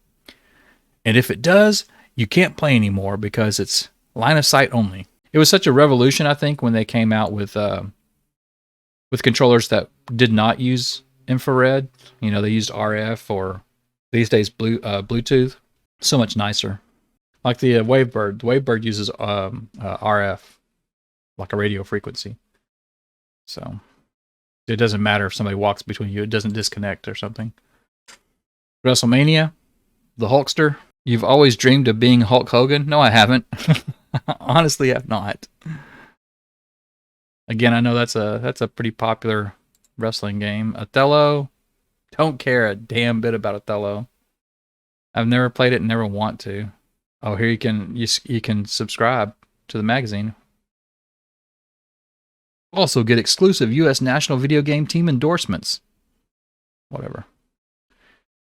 and if it does, you can't play anymore because it's line of sight only. It was such a revolution, I think, when they came out with controllers that did not use infrared. You know, they used RF or these days Bluetooth. So much nicer. Like the Wavebird. The Wavebird uses RF, like a radio frequency. So it doesn't matter if somebody walks between you. It doesn't disconnect or something. WrestleMania, the Hulkster. You've always dreamed of being Hulk Hogan? No, I haven't. Honestly, I've not. Again, I know that's a pretty popular wrestling game. Othello. Don't care a damn bit about Othello. I've never played it and never want to. Oh, here you can subscribe to the magazine. Also get exclusive U.S. National Video Game Team endorsements. Whatever.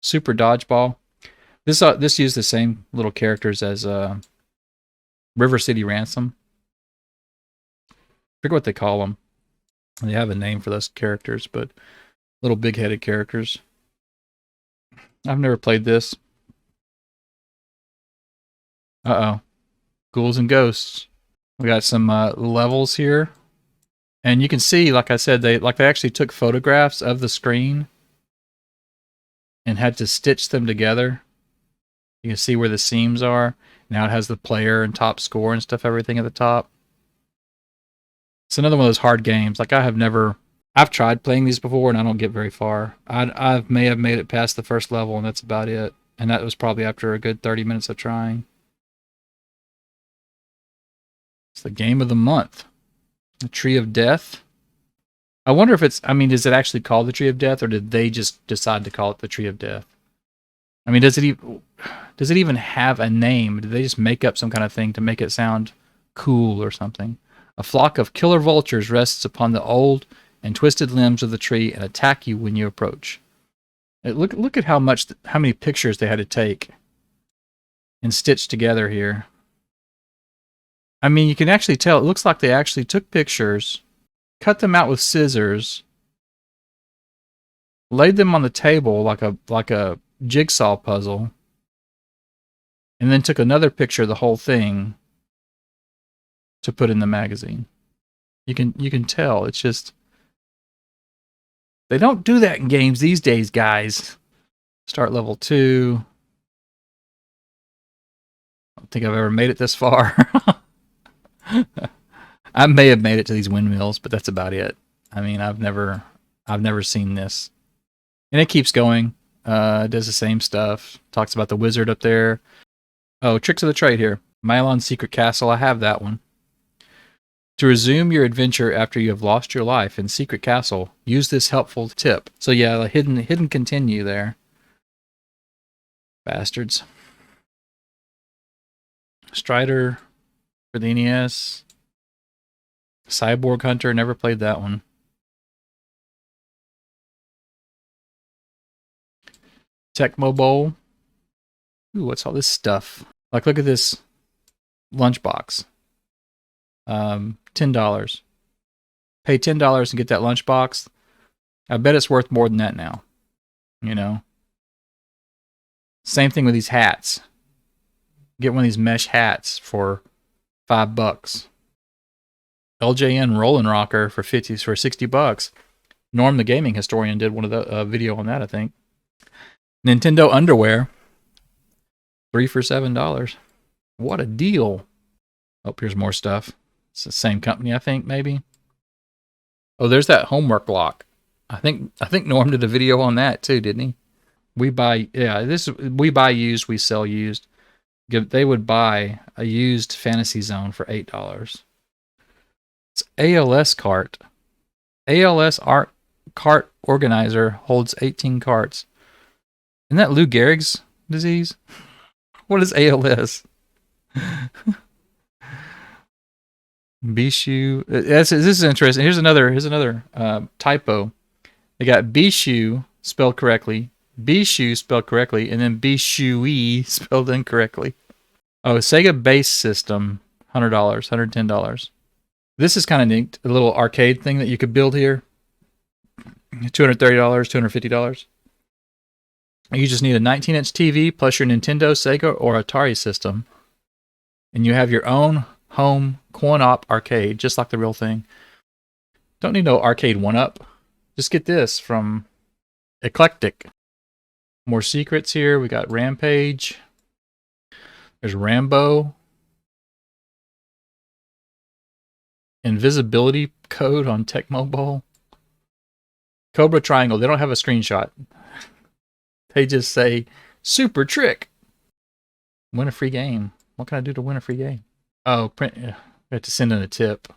Super Dodgeball. This used the same little characters as River City Ransom. I forget what they call them. They have a name for those characters, but little big-headed characters. I've never played this. Uh-oh. Ghouls and Ghosts. We got some levels here. And you can see, like I said, they actually took photographs of the screen and had to stitch them together. You can see where the seams are. Now it has the player and top score and stuff, everything at the top. It's another one of those hard games. Like I've tried playing these before and I don't get very far. I may have made it past the first level and that's about it. And that was probably after a good 30 minutes of trying. It's the game of the month. The Tree of Death. I wonder if it's, I mean, is it actually called the Tree of Death, or did they just decide to call it the Tree of Death? I mean, does it even have a name? Did they just make up some kind of thing to make it sound cool or something? A flock of killer vultures rests upon the old and twisted limbs of the tree and attack you when you approach. Look at how many pictures they had to take and stitch together here. I mean, you can actually tell, it looks like they actually took pictures, cut them out with scissors, laid them on the table like a jigsaw puzzle, and then took another picture of the whole thing to put in the magazine. You can tell, it's just, they don't do that in games these days, guys. Start level 2. I don't think I've ever made it this far. I may have made it to these windmills, but that's about it. I mean, I've never seen this. And it keeps going. It does the same stuff. Talks about the wizard up there. Oh, tricks of the trade here. Mylon's Secret Castle. I have that one. To resume your adventure after you have lost your life in Secret Castle, use this helpful tip. So yeah, the hidden continue there. Bastards. Strider for the NES. Cyborg Hunter, never played that one. Tecmo Bowl. Ooh, what's all this stuff? Like, look at this lunchbox. $10. Pay $10 and get that lunchbox. I bet it's worth more than that now. You know? Same thing with these hats. Get one of these mesh hats for $5. LJN Rollin' Rocker for $60. Norm the Gaming Historian did one of the video on that, I think. Nintendo underwear, 3 for $7. What a deal! Oh, here's more stuff. It's the same company, I think, maybe. Oh, there's that homework lock. I think Norm did a video on that too, didn't he? We buy used, we sell used. They would buy a used Fantasy Zone for $8. It's ALS cart. ALS cart organizer holds 18 carts. Isn't that Lou Gehrig's disease? What is ALS? Bishu. This is interesting. Here's another typo. They got Bishu spelled correctly, Bishu spelled correctly, and then Bishui spelled incorrectly. Oh, Sega Base System, $100, $110. This is kind of neat. A little arcade thing that you could build here. $230, $250. You just need a 19-inch TV plus your Nintendo, Sega, or Atari system. And you have your own home coin-op arcade, just like the real thing. Don't need no arcade one-up. Just get this from Eclectic. More secrets here. We got Rampage. There's Rambo. Invisibility code on Tecmo Bowl. Cobra Triangle. They don't have a screenshot. They just say, super trick. Win a free game. What can I do to win a free game? Oh, print. I have to send in a tip.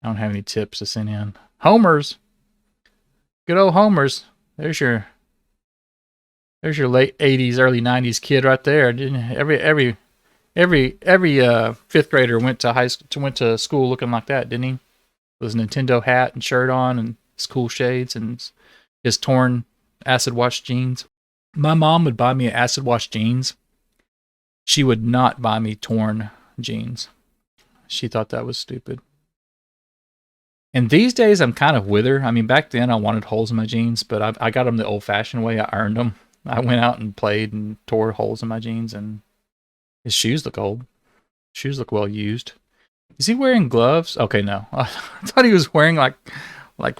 I don't have any tips to send in. Homers. Good old Homers. There's your late 80s, early 90s kid right there. Every fifth grader went to school looking like that, didn't he? With his Nintendo hat and shirt on and his cool shades and his torn acid wash jeans. My mom would buy me acid wash jeans. She would not buy me torn jeans. She thought that was stupid. And these days I'm kind of with her. I mean, back then I wanted holes in my jeans, but I got them the old-fashioned way. I earned them. I went out and played and tore holes in my jeans, and his shoes look old. Shoes look well used. Is he wearing gloves? Okay, no. I thought he was wearing like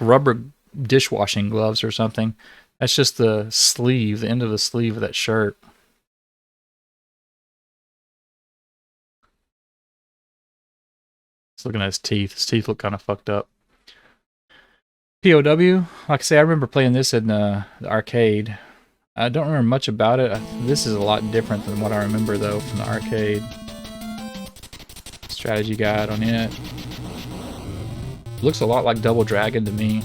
rubber dishwashing gloves or something. That's just the sleeve, the end of the sleeve of that shirt. Just looking at his teeth. His teeth look kind of fucked up. POW. Like I say, I remember playing this in the arcade. I don't remember much about it. This is a lot different than what I remember, though, from the arcade. Strategy guide on it. Looks a lot like Double Dragon to me.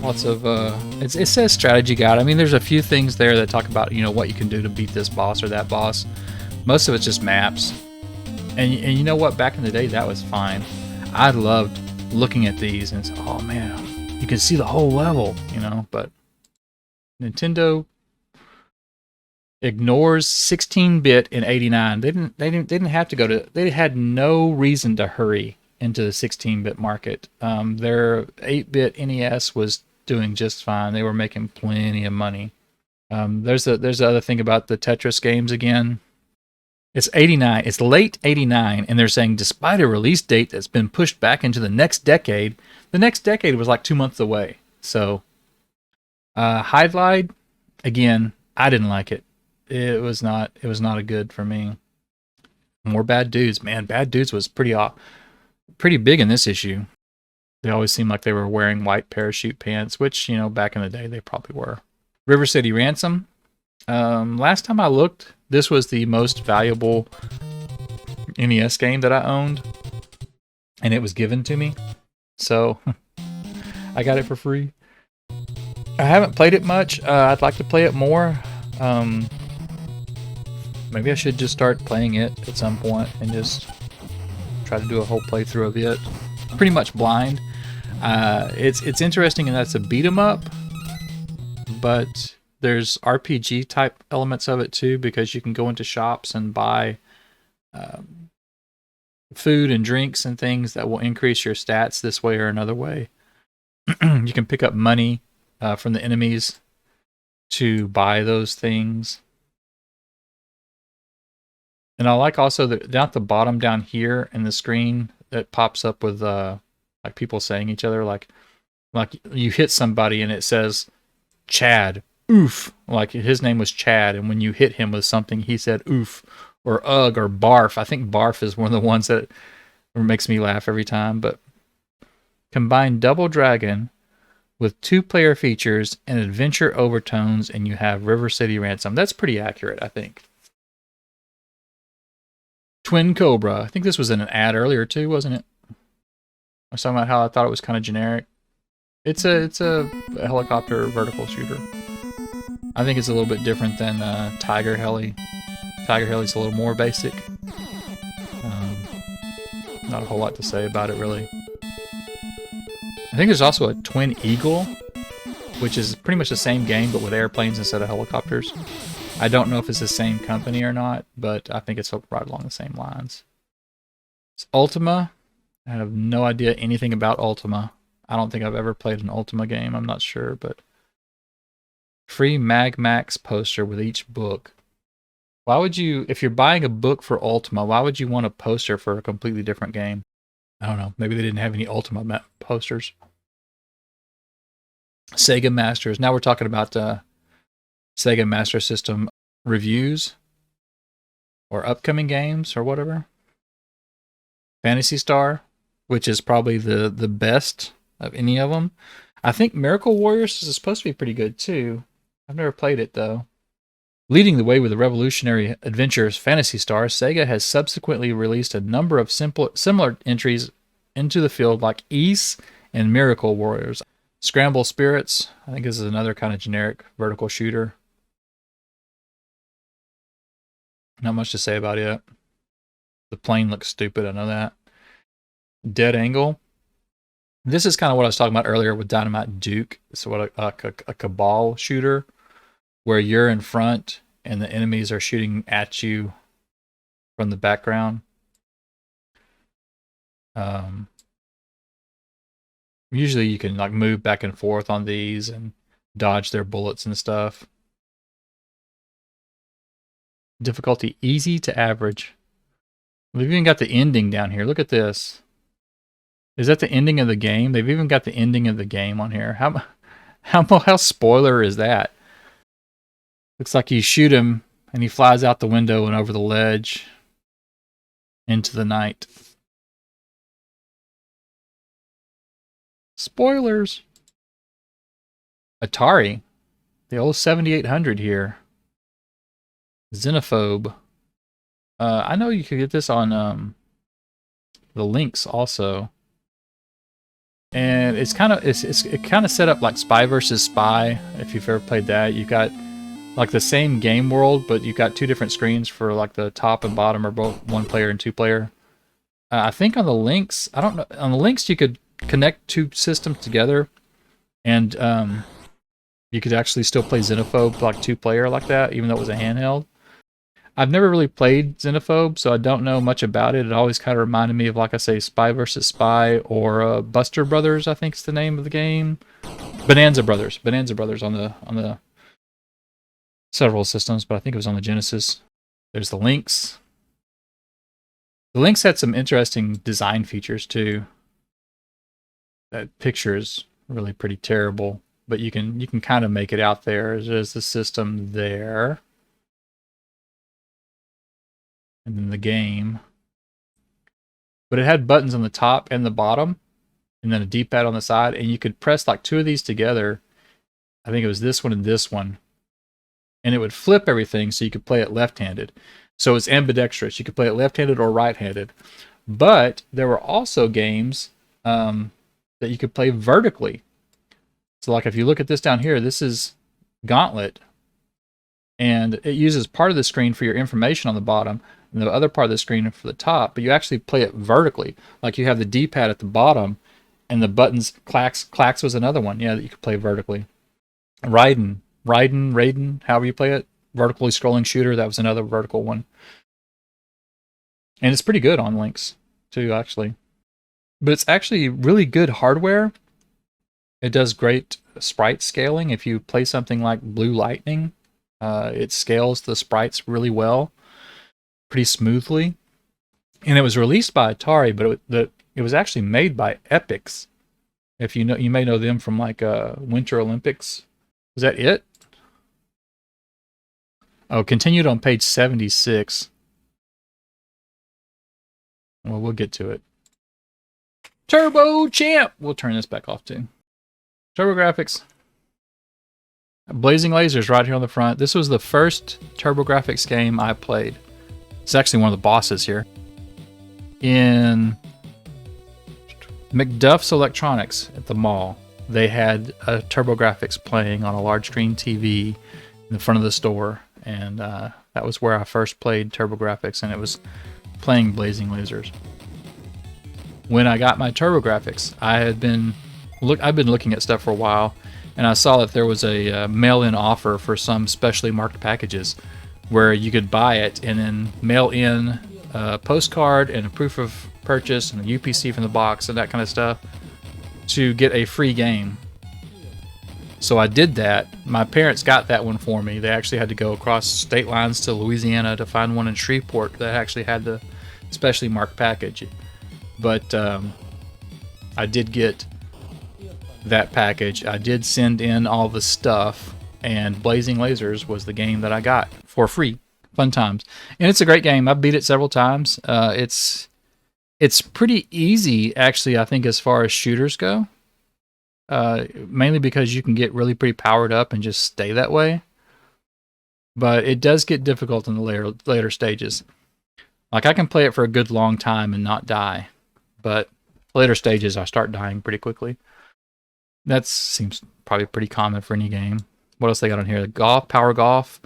Lots of it says strategy guide. I mean, there's a few things there that talk about, you know, what you can do to beat this boss or that boss. Most of it's just maps. And you know what? Back in the day, that was fine. I loved looking at these and it's, oh man, you can see the whole level, you know. But Nintendo ignores 16-bit in '89. They didn't have to go to. They had no reason to hurry into the 16-bit market. Their 8-bit NES was doing just fine. They were making plenty of money. There's the other thing about the Tetris games again. It's '89. It's late '89, and they're saying despite a release date that's been pushed back into the next decade was like 2 months away. So, Hydlide, again, I didn't like it. It was not a good for me. More Bad Dudes, man. Bad Dudes was pretty big in this issue. They always seemed like they were wearing white parachute pants, which, you know, back in the day they probably were. River City Ransom. Last time I looked, this was the most valuable NES game that I owned, and it was given to me, so I got it for free. I haven't played it much. I'd like to play it more. Maybe I should just start playing it at some point and just try to do a whole playthrough of it. Pretty much blind. It's interesting in that it's a beat 'em up, but there's RPG type elements of it too, because you can go into shops and buy food and drinks and things that will increase your stats this way or another way. You can pick up money from the enemies to buy those things. And I like also that down at the bottom down here in the screen that pops up with like people saying each other, like you hit somebody and it says Chad, oof, like his name was Chad, and when you hit him with something he said oof or ugh or barf. I think barf is one of the ones that makes me laugh every time. But combine Double Dragon with 2-player features and adventure overtones, and you have River City Ransom. That's pretty accurate, I think. Twin Cobra. I think this was in an ad earlier too, wasn't it? I was talking about how I thought it was kind of generic. It's a helicopter vertical shooter. I think it's a little bit different than Tiger Heli. Tiger Heli's a little more basic. Not a whole lot to say about it, really. I think there's also a Twin Eagle, which is pretty much the same game, but with airplanes instead of helicopters. I don't know if it's the same company or not, but I think it's right along the same lines. It's Ultima. I have no idea anything about Ultima. I don't think I've ever played an Ultima game. I'm not sure, but free Mag Max poster with each book. Why would you, if you're buying a book for Ultima, why would you want a poster for a completely different game? I don't know. Maybe they didn't have any Ultima posters. Sega Masters. Now we're talking about Sega Master System reviews or upcoming games or whatever. Phantasy Star, which is probably the best of any of them. I think Miracle Warriors is supposed to be pretty good too. I've never played it though. Leading the way with the revolutionary adventures Phantasy Star, Sega has subsequently released a number of similar entries into the field like Ys and Miracle Warriors. Scramble Spirits, I think this is another kind of generic vertical shooter. Not much to say about it. The plane looks stupid, I know that. Dead Angle. This is kind of what I was talking about earlier with Dynamite Duke. So what a Cabal shooter, where you're in front and the enemies are shooting at you from the background. Usually you can like move back and forth on these and dodge their bullets and stuff. Difficulty easy to average. We've even got the ending down here. Look at this. Is that the ending of the game? They've even got the ending of the game on here. How spoiler is that? Looks like you shoot him and he flies out the window and over the ledge into the night. Spoilers. Atari. The old 7800 here. Xenophobe. I know you could get this on the Lynx also. and it's kind of it kind of set up like Spy versus Spy. If you've ever played that, you've got like the same game world, but you've got two different screens for like the top and bottom are both one player and two player. I think on the links, I don't know, on the links you could connect two systems together, and you could actually still play Xenophobe like two player like that, even though it was a handheld. I've never really played Xenophobe, so I don't know much about it. It always kind of reminded me of, like I say, Spy versus Spy or Buster Brothers, I think is the name of the game. Bonanza Brothers on the several systems, but I think it was on the Genesis. There's the links. The links had some interesting design features too. That picture is really pretty terrible, but you can kind of make it out there. There's the system there. And then the game. But it had buttons on the top and the bottom, and then a D-pad on the side, and you could press like two of these together. I think it was this one and this one. And it would flip everything so you could play it left-handed. So it's ambidextrous. You could play it left-handed or right-handed. But there were also games that you could play vertically. So like if you look at this down here, this is Gauntlet. And it uses part of the screen for your information on the bottom and the other part of the screen for the top, but you actually play it vertically. Like you have the D-pad at the bottom and the buttons, clacks was another one, yeah, that you could play vertically. Raiden, however you play it, vertically scrolling shooter, that was another vertical one. And it's pretty good on links too, actually. But it's actually really good hardware. It does great sprite scaling. If you play something like Blue Lightning, it scales the sprites really well, pretty smoothly. And it was released by Atari, but it was actually made by Epyx. If you know, you may know them from like Winter Olympics. Is that it? Oh, continued on page 76. Well, we'll get to it. Turbo Champ! We'll turn this back off too. TurboGrafx. Blazing Lasers right here on the front. This was the first TurboGrafx game I played. It's actually one of the bosses here. In McDuff's Electronics at the mall, they had a TurboGrafx playing on a large screen TV in the front of the store. And that was where I first played TurboGrafx, and it was playing Blazing Lasers. When I got my TurboGrafx, I've been looking at stuff for a while, and I saw that there was a mail-in offer for some specially marked packages where you could buy it and then mail in a postcard and a proof of purchase and a UPC from the box and that kind of stuff to get a free game. So I did that. My parents got that one for me. They actually had to go across state lines to Louisiana to find one in Shreveport that actually had the specially marked package. But I did get that package. I did send in all the stuff, and Blazing Lasers was the game that I got for free. Fun times. And it's a great game. I've beat it several times. It's pretty easy, actually, I think, as far as shooters go. Mainly because you can get really pretty powered up and just stay that way. But it does get difficult in the later stages. Like, I can play it for a good long time and not die. But later stages, I start dying pretty quickly. That seems probably pretty common for any game. What else they got on here? Power Golf.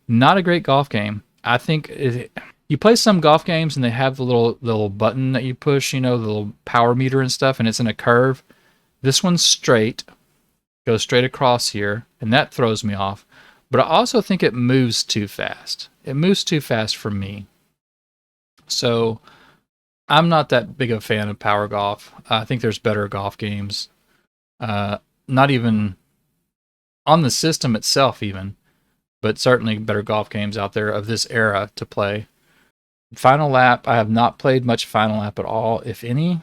Not a great golf game. I think you play some golf games and they have the little button that you push, the little power meter and stuff, and it's in a curve. This one's straight, goes straight across here, and that throws me off. But I also think it moves too fast. It moves too fast for me. So I'm not that big of a fan of Power Golf. I think there's better golf games. Not even on the system itself even, but certainly better golf games out there of this era to play. Final Lap, I have not played much Final Lap at all, if any.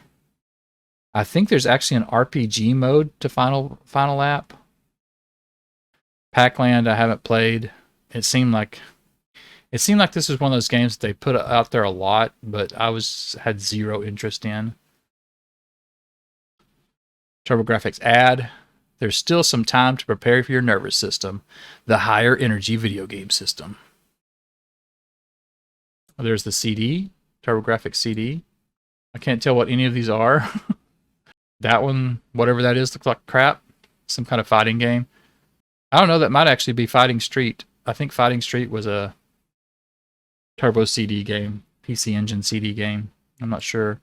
I think there's actually an RPG mode to Final Lap. Pac-Land I haven't played. It seemed like this is one of those games that they put out there a lot, but I had zero interest in. TurboGrafx ad. There's still some time to prepare for your nervous system. The higher energy video game system. There's the CD, TurboGrafx CD. I can't tell what any of these are. That one, whatever that is, looks like crap. Some kind of fighting game. I don't know. That might actually be Fighting Street. I think Fighting Street was a Turbo CD game, PC Engine CD game. I'm not sure.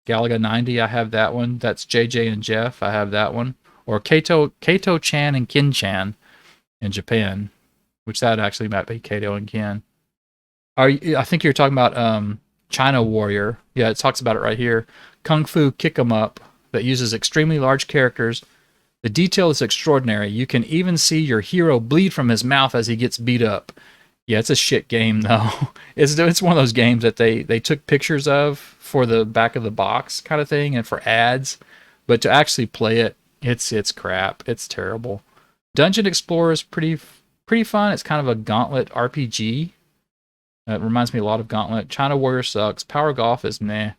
Galaga 90, I have that one. That's JJ and Jeff. I have that one. Or Kato-chan and Kin-chan in Japan, which that actually might be Kato and Kin. I think you're talking about China Warrior. Yeah, it talks about it right here. Kung Fu Kick 'em Up that uses extremely large characters. The detail is extraordinary. You can even see your hero bleed from his mouth as he gets beat up. Yeah, it's a shit game though. It's one of those games that they took pictures of for the back of the box kind of thing and for ads, but to actually play it, it's crap. It's terrible. Dungeon Explorer is pretty fun. It's kind of a Gauntlet RPG. It reminds me a lot of Gauntlet. China Warrior sucks. Power Golf is meh.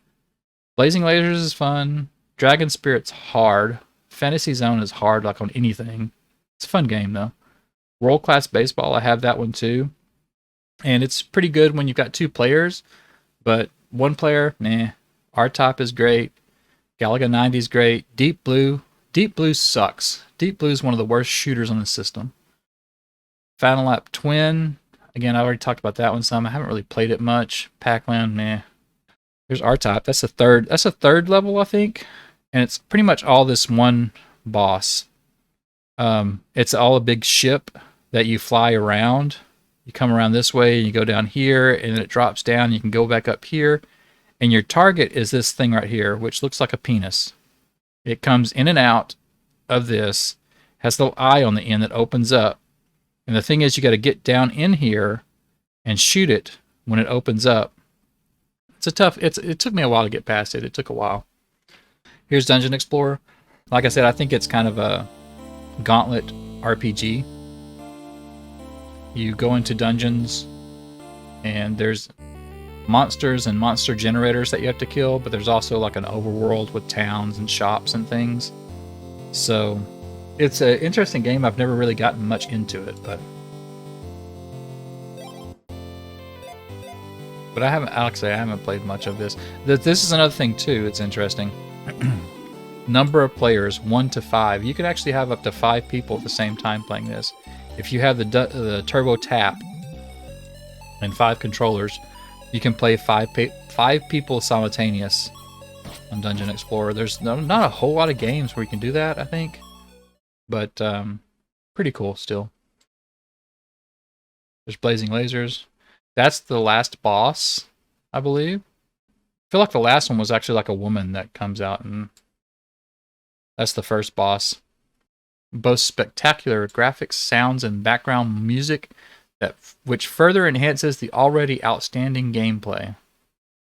Blazing Lasers is fun. Dragon Spirit's hard. Fantasy Zone is hard like on anything. It's a fun game though. World Class Baseball, I have that one too. And it's pretty good when you've got 2 players, but 1 player, nah. R-Type is great. Galaga 90 is great. Deep Blue sucks. Deep Blue is one of the worst shooters on the system. Final Lap Twin, again, I already talked about that one some. I haven't really played it much. Pac-Man, meh. Here's R-Type. That's a third level, I think. And it's pretty much all this one boss. It's all a big ship that you fly around. You come around this way, and you go down here, and then it drops down. You can go back up here. And your target is this thing right here, which looks like a penis. It comes in and out of this, has a little eye on the end that opens up. And the thing is, you got to get down in here and shoot it when it opens up. It took me a while to get past it. It took a while. Here's Dungeon Explorer. Like I said, I think it's kind of a Gauntlet RPG. You go into dungeons, and there's monsters and monster generators that you have to kill, but there's also like an overworld with towns and shops and things. So it's an interesting game. I've never really gotten much into it, but I haven't played much of this. This is another thing too. It's interesting. Number of players 1 to 5. You could actually have up to 5 people at the same time playing this. If you have the Turbo Tap and 5 controllers, you can play 5 people simultaneous on Dungeon Explorer. There's not a whole lot of games where you can do that, I think, but pretty cool still. There's Blazing Lasers. That's the last boss, I believe. I feel like the last one was actually like a woman that comes out, and that's the first boss. Boasts spectacular graphics, sounds, and background music which further enhances the already outstanding gameplay.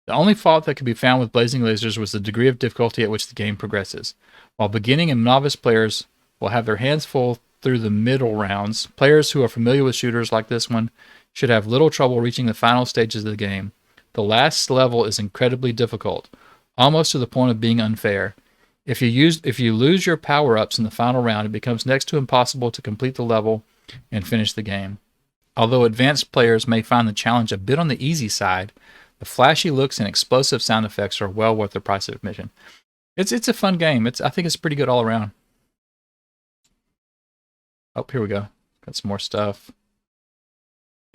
The only fault that could be found with Blazing Lasers was the degree of difficulty at which the game progresses. While beginning and novice players will have their hands full through the middle rounds, players who are familiar with shooters like this one should have little trouble reaching the final stages of the game. The last level is incredibly difficult, almost to the point of being unfair. If you lose your power-ups in the final round, it becomes next to impossible to complete the level and finish the game. Although advanced players may find the challenge a bit on the easy side, the flashy looks and explosive sound effects are well worth the price of admission. It's a fun game. I think it's pretty good all around. Oh, here we go. Got some more stuff.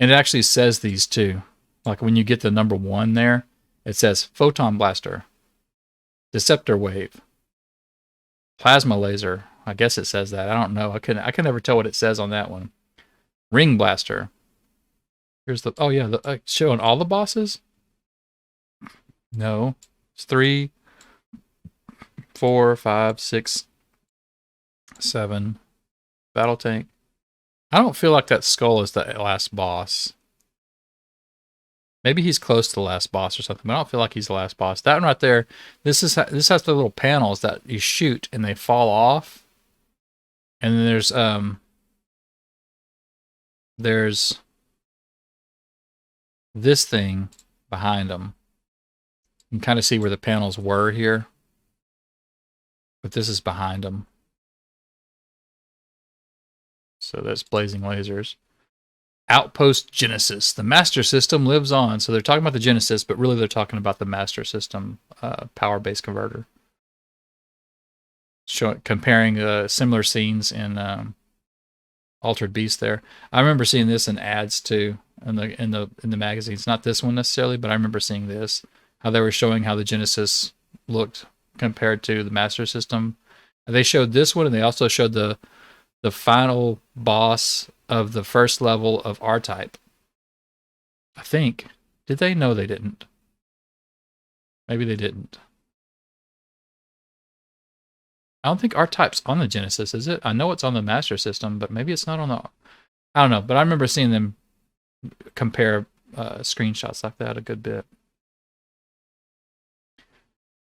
And it actually says these too. Like when you get the number 1 there, it says Photon Blaster, Deceptor Wave, Plasma Laser. I guess it says that. I don't know. I can never tell what it says on that one. Ring Blaster. Here's the... Oh, yeah. Showing all the bosses? No. It's 3, 4, 5, 6, 7. Battle Tank. I don't feel like that skull is the last boss. Maybe he's close to the last boss or something, but I don't feel like he's the last boss. That one right there, this has the little panels that you shoot and they fall off. And then there's this thing behind them. You can kind of see where the panels were here. But this is behind them. So that's Blazing Lasers. Outpost Genesis. The Master System lives on. So they're talking about the Genesis, but really they're talking about the Master System power-based converter. comparing similar scenes in Altered Beast. There, I remember seeing this in ads too in the magazines. Not this one necessarily, but I remember seeing this, how they were showing how the Genesis looked compared to the Master System. They showed this one, and they also showed the final boss of the first level of R-Type. I think. Did they? No, they didn't. Maybe they didn't. I don't think R-Type's on the Genesis, is it? I know it's on the Master System, but maybe it's not on the... I don't know, but I remember seeing them compare screenshots like that a good bit.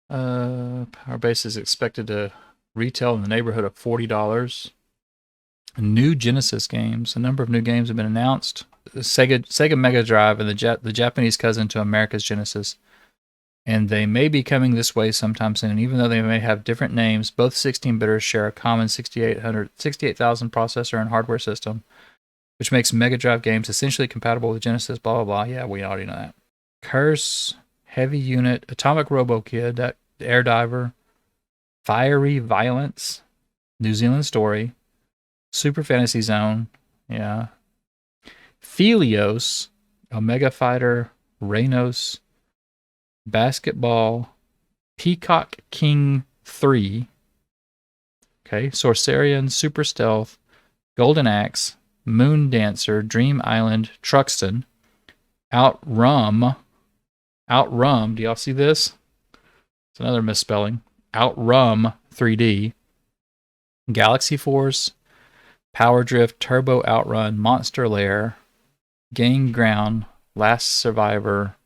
Power Base is expected to retail in the neighborhood of $40. New Genesis games. A number of new games have been announced. The Sega Mega Drive and the Japanese cousin to America's Genesis. And they may be coming this way sometime soon. Even though they may have different names, both 16-bitters share a common 68,000 processor and hardware system, which makes Mega Drive games essentially compatible with Genesis, blah, blah, blah. Yeah, we already know that. Curse, Heavy Unit, Atomic Robo Kid, that Air Diver, Fiery Violence, New Zealand Story, Super Fantasy Zone, yeah. Phelios, Omega Fighter, Reynos, Basketball, Peacock King 3, okay, Sorcerian, Super Stealth, Golden Axe, Moon Dancer, Dream Island, Truxton, Outrum, do y'all see this? It's another misspelling. Outrum 3D, Galaxy Force, Power Drift, Turbo Outrun, Monster Lair, Gain Ground, Last Survivor,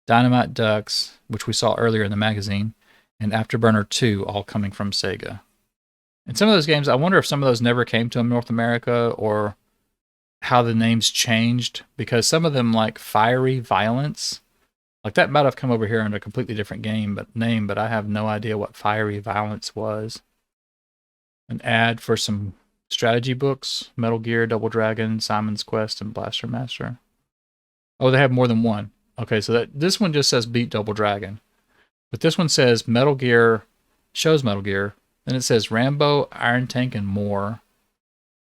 Dynamite Ducks, which we saw earlier in the magazine, and Afterburner 2, all coming from Sega. And some of those games, I wonder if some of those never came to North America, or how the names changed, because some of them, like Fiery Violence, like that might have come over here under a completely different name, but I have no idea what Fiery Violence was. An ad for some strategy books: Metal Gear, Double Dragon, Simon's Quest, and Blaster Master. Oh, they have more than one. Okay, so this one just says Beat Double Dragon. But this one says Metal Gear, shows Metal Gear. Then it says Rambo, Iron Tank, and more.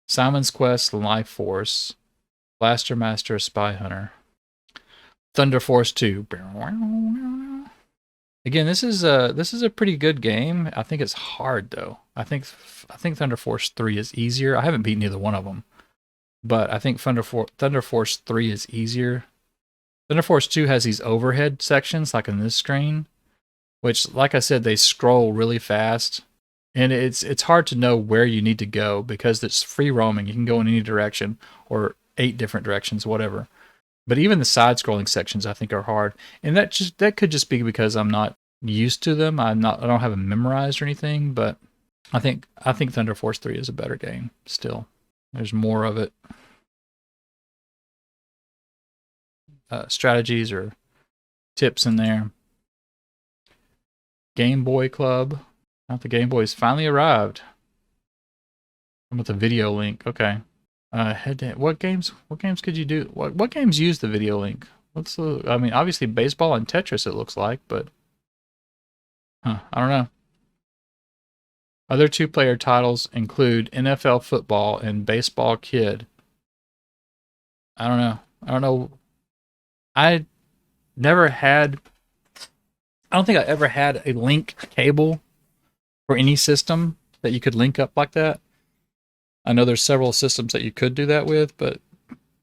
Simon's Quest, Life Force, Blaster Master, Spy Hunter. Thunder Force 2. Again, this is a pretty good game. I think it's hard though. I think Thunder Force 3 is easier. I haven't beaten either one of them, but I think Thunder Force 3 is easier. Thunder Force 2 has these overhead sections like in this screen, which, like I said, they scroll really fast, and it's hard to know where you need to go because it's free roaming. You can go in any direction, or 8 different directions, whatever. But even the side-scrolling sections, I think, are hard, and that could just be because I'm not used to them. I don't have them memorized or anything. But I think Thunder Force 3 is a better game. Still, there's more of it. Strategies or tips in there. Game Boy Club. Not the Game Boy's finally arrived. I'm with the video link. Okay. What games could you do? What games use the video link? I mean, obviously baseball and Tetris it looks like, but I don't know. Other 2-player titles include NFL Football and Baseball Kid. I don't know. I don't think I ever had a link cable for any system that you could link up like that. I know there's several systems that you could do that with, but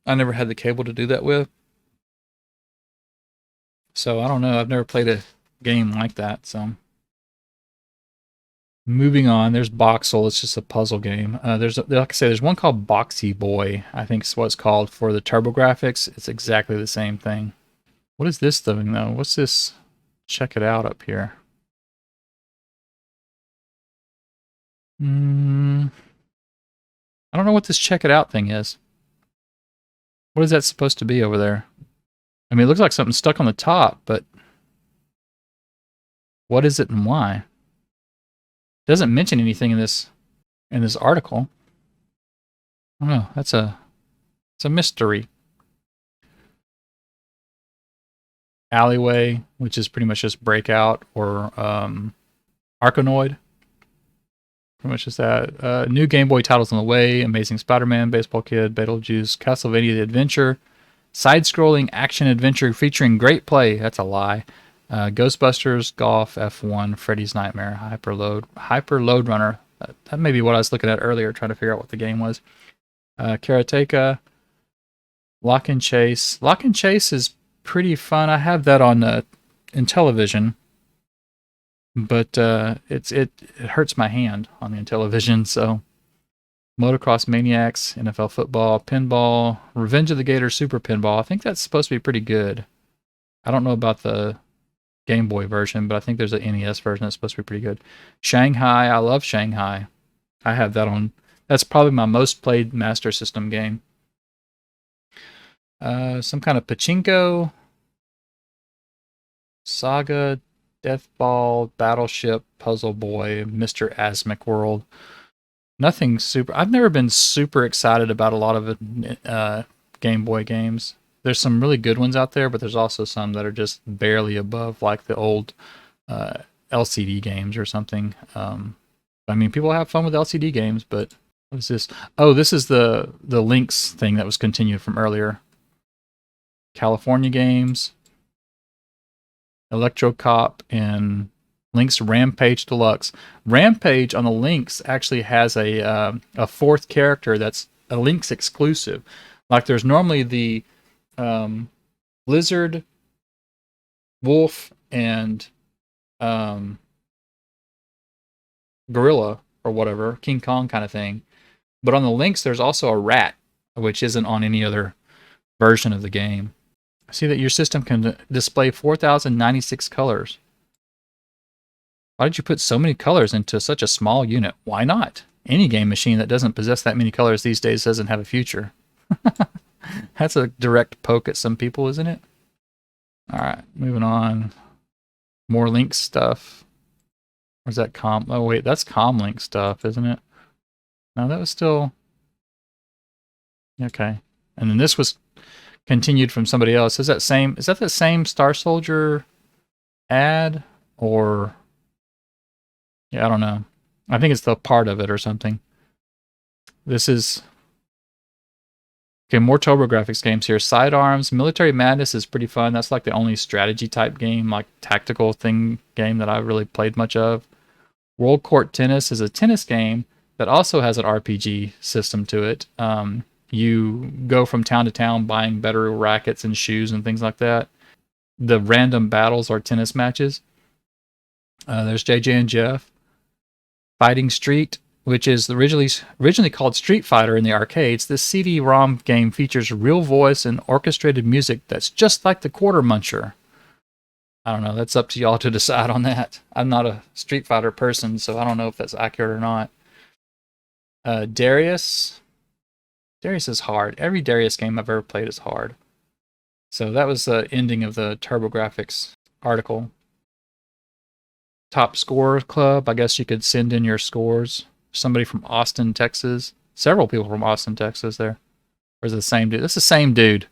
I never had the cable to do that with. So I don't know. I've never played a game like that. So moving on, there's Boxel. It's just a puzzle game. Like I say, there's one called Boxy Boy, I think is what it's called, for the TurboGrafx. It's exactly the same thing. What is this thing though? What's this? Check it out up here. I don't know what this check it out thing is. What is that supposed to be over there? I mean, it looks like something stuck on the top, but what is it and why? It doesn't mention anything in this article. I don't know. It's a mystery. Alleyway, which is pretty much just Breakout or Arkanoid. pretty much just that. New Game Boy titles on the way: Amazing Spider-Man, Baseball Kid, Beetlejuice, Castlevania: The Adventure, side-scrolling action adventure featuring great play. That's a lie. Ghostbusters, Golf, F1, Freddy's Nightmare, Hyper Load Runner. That may be what I was looking at earlier, trying to figure out what the game was. Karateka, Lock and Chase. Lock and Chase is pretty fun. I have that on Intellivision, but it hurts my hand on the Intellivision. So, Motocross Maniacs, NFL Football, Pinball, Revenge of the Gator, Super Pinball. I think that's supposed to be pretty good. I don't know about the Game Boy version, but I think there's an NES version that's supposed to be pretty good. Shanghai, I love Shanghai. I have that on. That's probably my most played Master System game. Some kind of pachinko, Saga, Deathball, Battleship, Puzzle Boy, Mr. Asmic World. Nothing super. I've never been super excited about a lot of Game Boy games. There's some really good ones out there, but there's also some that are just barely above, like the old LCD games or something. I mean, people have fun with LCD games, but what is this? Oh, this is the Lynx thing that was continued from earlier. California Games, Electro Cop, and Lynx Rampage Deluxe. Rampage on the Lynx actually has a fourth character that's a Lynx exclusive. Like there's normally the Lizard, Wolf, and Gorilla or whatever, King Kong kind of thing. But on the Lynx, there's also a rat, which isn't on any other version of the game. I see that your system can display 4,096 colors. Why did you put so many colors into such a small unit? Why not? Any game machine that doesn't possess that many colors these days doesn't have a future. That's a direct poke at some people, isn't it? All right, moving on. More Lynx stuff. Where's that Oh, wait, that's Comlink stuff, isn't it? No, that was still... Okay. And then this was continued from somebody else. Is that the same Star Soldier ad? Or... Yeah, I don't know. I think it's the part of it or something. This is... Okay, more TurboGrafx games here. Sidearms. Military Madness is pretty fun. That's like the only strategy type game, like tactical game that I really played much of. World Court Tennis is a tennis game that also has an RPG system to it. You go from town to town buying better rackets and shoes and things like that. The random battles are tennis matches. There's JJ and Jeff. Fighting Street, which is originally called Street Fighter in the arcades. This CD-ROM game features real voice and orchestrated music that's just like the Quarter Muncher. I don't know. That's up to y'all to decide on that. I'm not a Street Fighter person, so I don't know if that's accurate or not. Darius. Darius is hard. Every Darius game I've ever played is hard. So that was the ending of the TurboGrafx article. Top Scorer Club. I guess you could send in your scores. Somebody from Austin, Texas. Several people from Austin, Texas there. Or is it the same dude? That's the same dude.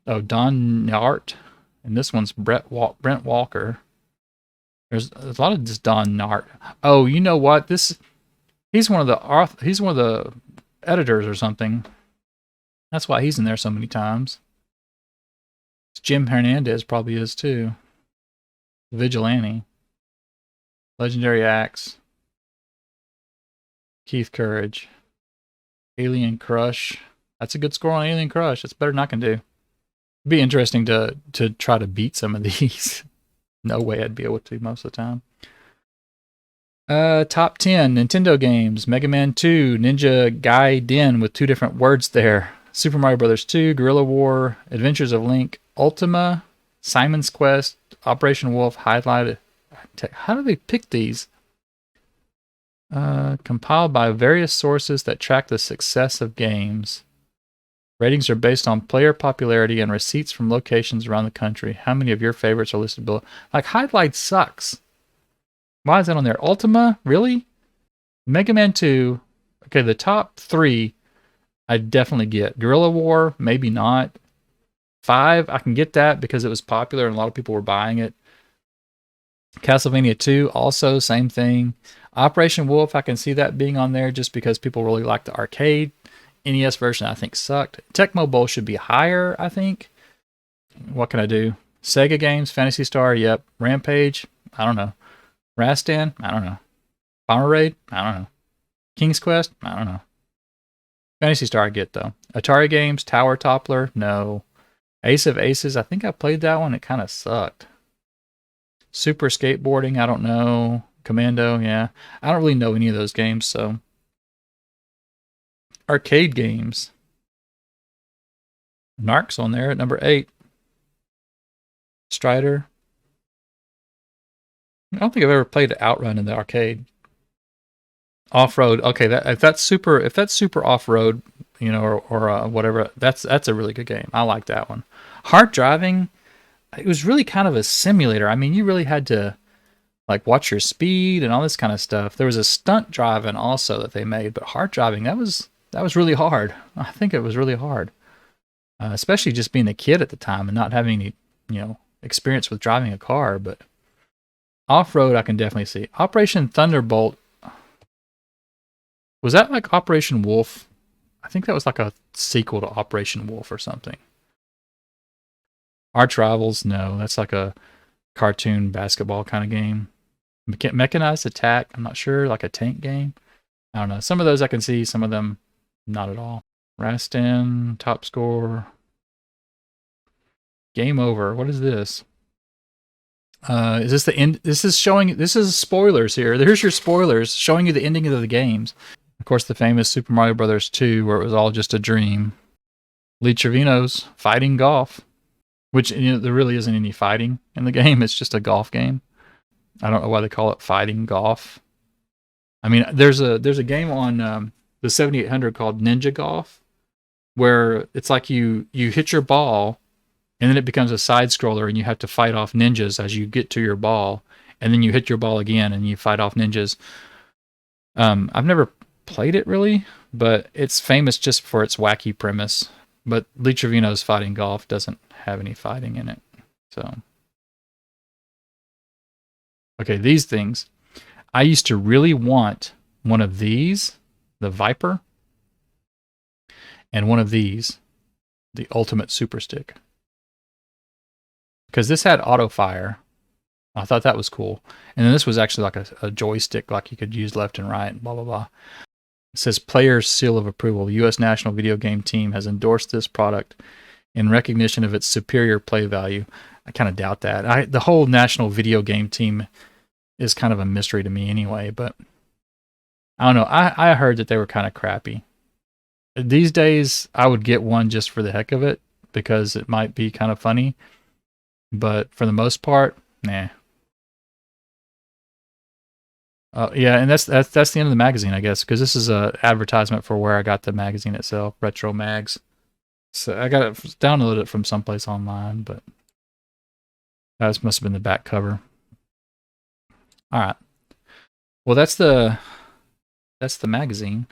Oh, Don Nart. And this one's Brent Walker. There's a lot of just Don Nart. Oh, you know what? He's one of the editors or something. That's why he's in there so many times. Jim Hernandez probably is too. Vigilante. Legendary Axe. Keith Courage. Alien Crush. That's a good score on Alien Crush. That's better than I can do. It'd be interesting to try to beat some of these. No way I'd be able to most of the time. Top 10 Nintendo games. Mega Man 2, Ninja Gaiden with 2 different words there. Super Mario Bros. 2, Guerrilla War, Adventures of Link, Ultima, Simon's Quest, Operation Wolf, Highlight. How do they pick these? Compiled by various sources that track the success of games. Ratings are based on player popularity and receipts from locations around the country. How many of your favorites are listed below? Like, Highlight sucks. Why is that on there? Ultima? Really? Mega Man 2. Okay, the top 3 I definitely get. Guerrilla War, maybe not. 5, I can get that because it was popular and a lot of people were buying it. Castlevania 2, also same thing. Operation Wolf, I can see that being on there just because people really like the arcade. NES version, I think, sucked. Tecmo Bowl should be higher, I think. What can I do? Sega games, Phantasy Star, yep. Rampage, I don't know. Rastan, I don't know. Bomber Raid, I don't know. King's Quest, I don't know. Phantasy Star, I get though. Atari games, Tower Toppler, no. Ace of Aces, I think I played that one. It kind of sucked. Super Skateboarding, I don't know. Commando, yeah. I don't really know any of those games, so. Arcade games. Narc's on there at number 8. Strider. I don't think I've ever played Outrun in the arcade. Off-road. Okay, if that's super off-road, you know, or whatever, that's a really good game. I like that one. Hard driving, it was really kind of a simulator. I mean, you really had to like watch your speed and all this kind of stuff. There was a stunt driving also that they made, but hard driving, that was really hard. I think it was really hard, especially just being a kid at the time and not having any, you know, experience with driving a car. But off-road, I can definitely see. Operation Thunderbolt, was that like Operation Wolf? I think that was like a sequel to Operation Wolf or something. Arch Rivals, no, that's like a cartoon basketball kind of game. Mechanized Attack, I'm not sure, like a tank game. I don't know. Some of those I can see, some of them not at all. Rastan, top score. Game over. What is this? Is this the end? This is spoilers here. There's your spoilers showing you the ending of the games. Of course, the famous Super Mario Brothers 2, where it was all just a dream. Lee Trevino's Fighting Golf, which, you know, there really isn't any fighting in the game. It's just a golf game. I don't know why they call it Fighting Golf. I mean, there's a game on the 7800 called Ninja Golf, where it's like you hit your ball, and then it becomes a side scroller, and you have to fight off ninjas as you get to your ball, and then you hit your ball again, and you fight off ninjas. I've never played it really, but it's famous just for its wacky premise. But Lee Trevino's Fighting Golf doesn't have any fighting in it. So, okay, these things. I used to really want one of these, the Viper, and one of these, the Ultimate Super Stick. Because this had auto fire. I thought that was cool. And then this was actually like a joystick, like you could use left and right, blah, blah, blah. It says Player's Seal of Approval. The U.S. National Video Game Team has endorsed this product in recognition of its superior play value. I kind of doubt that. The whole National Video Game Team is kind of a mystery to me anyway, but I don't know. I heard that they were kind of crappy. These days, I would get one just for the heck of it because it might be kind of funny. But for the most part, nah. Yeah, and that's the end of the magazine, I guess, because this is a advertisement for where I got the magazine itself, Retro Mags. So I got it downloaded it from someplace online, but that must have been the back cover. All right. Well, that's the magazine.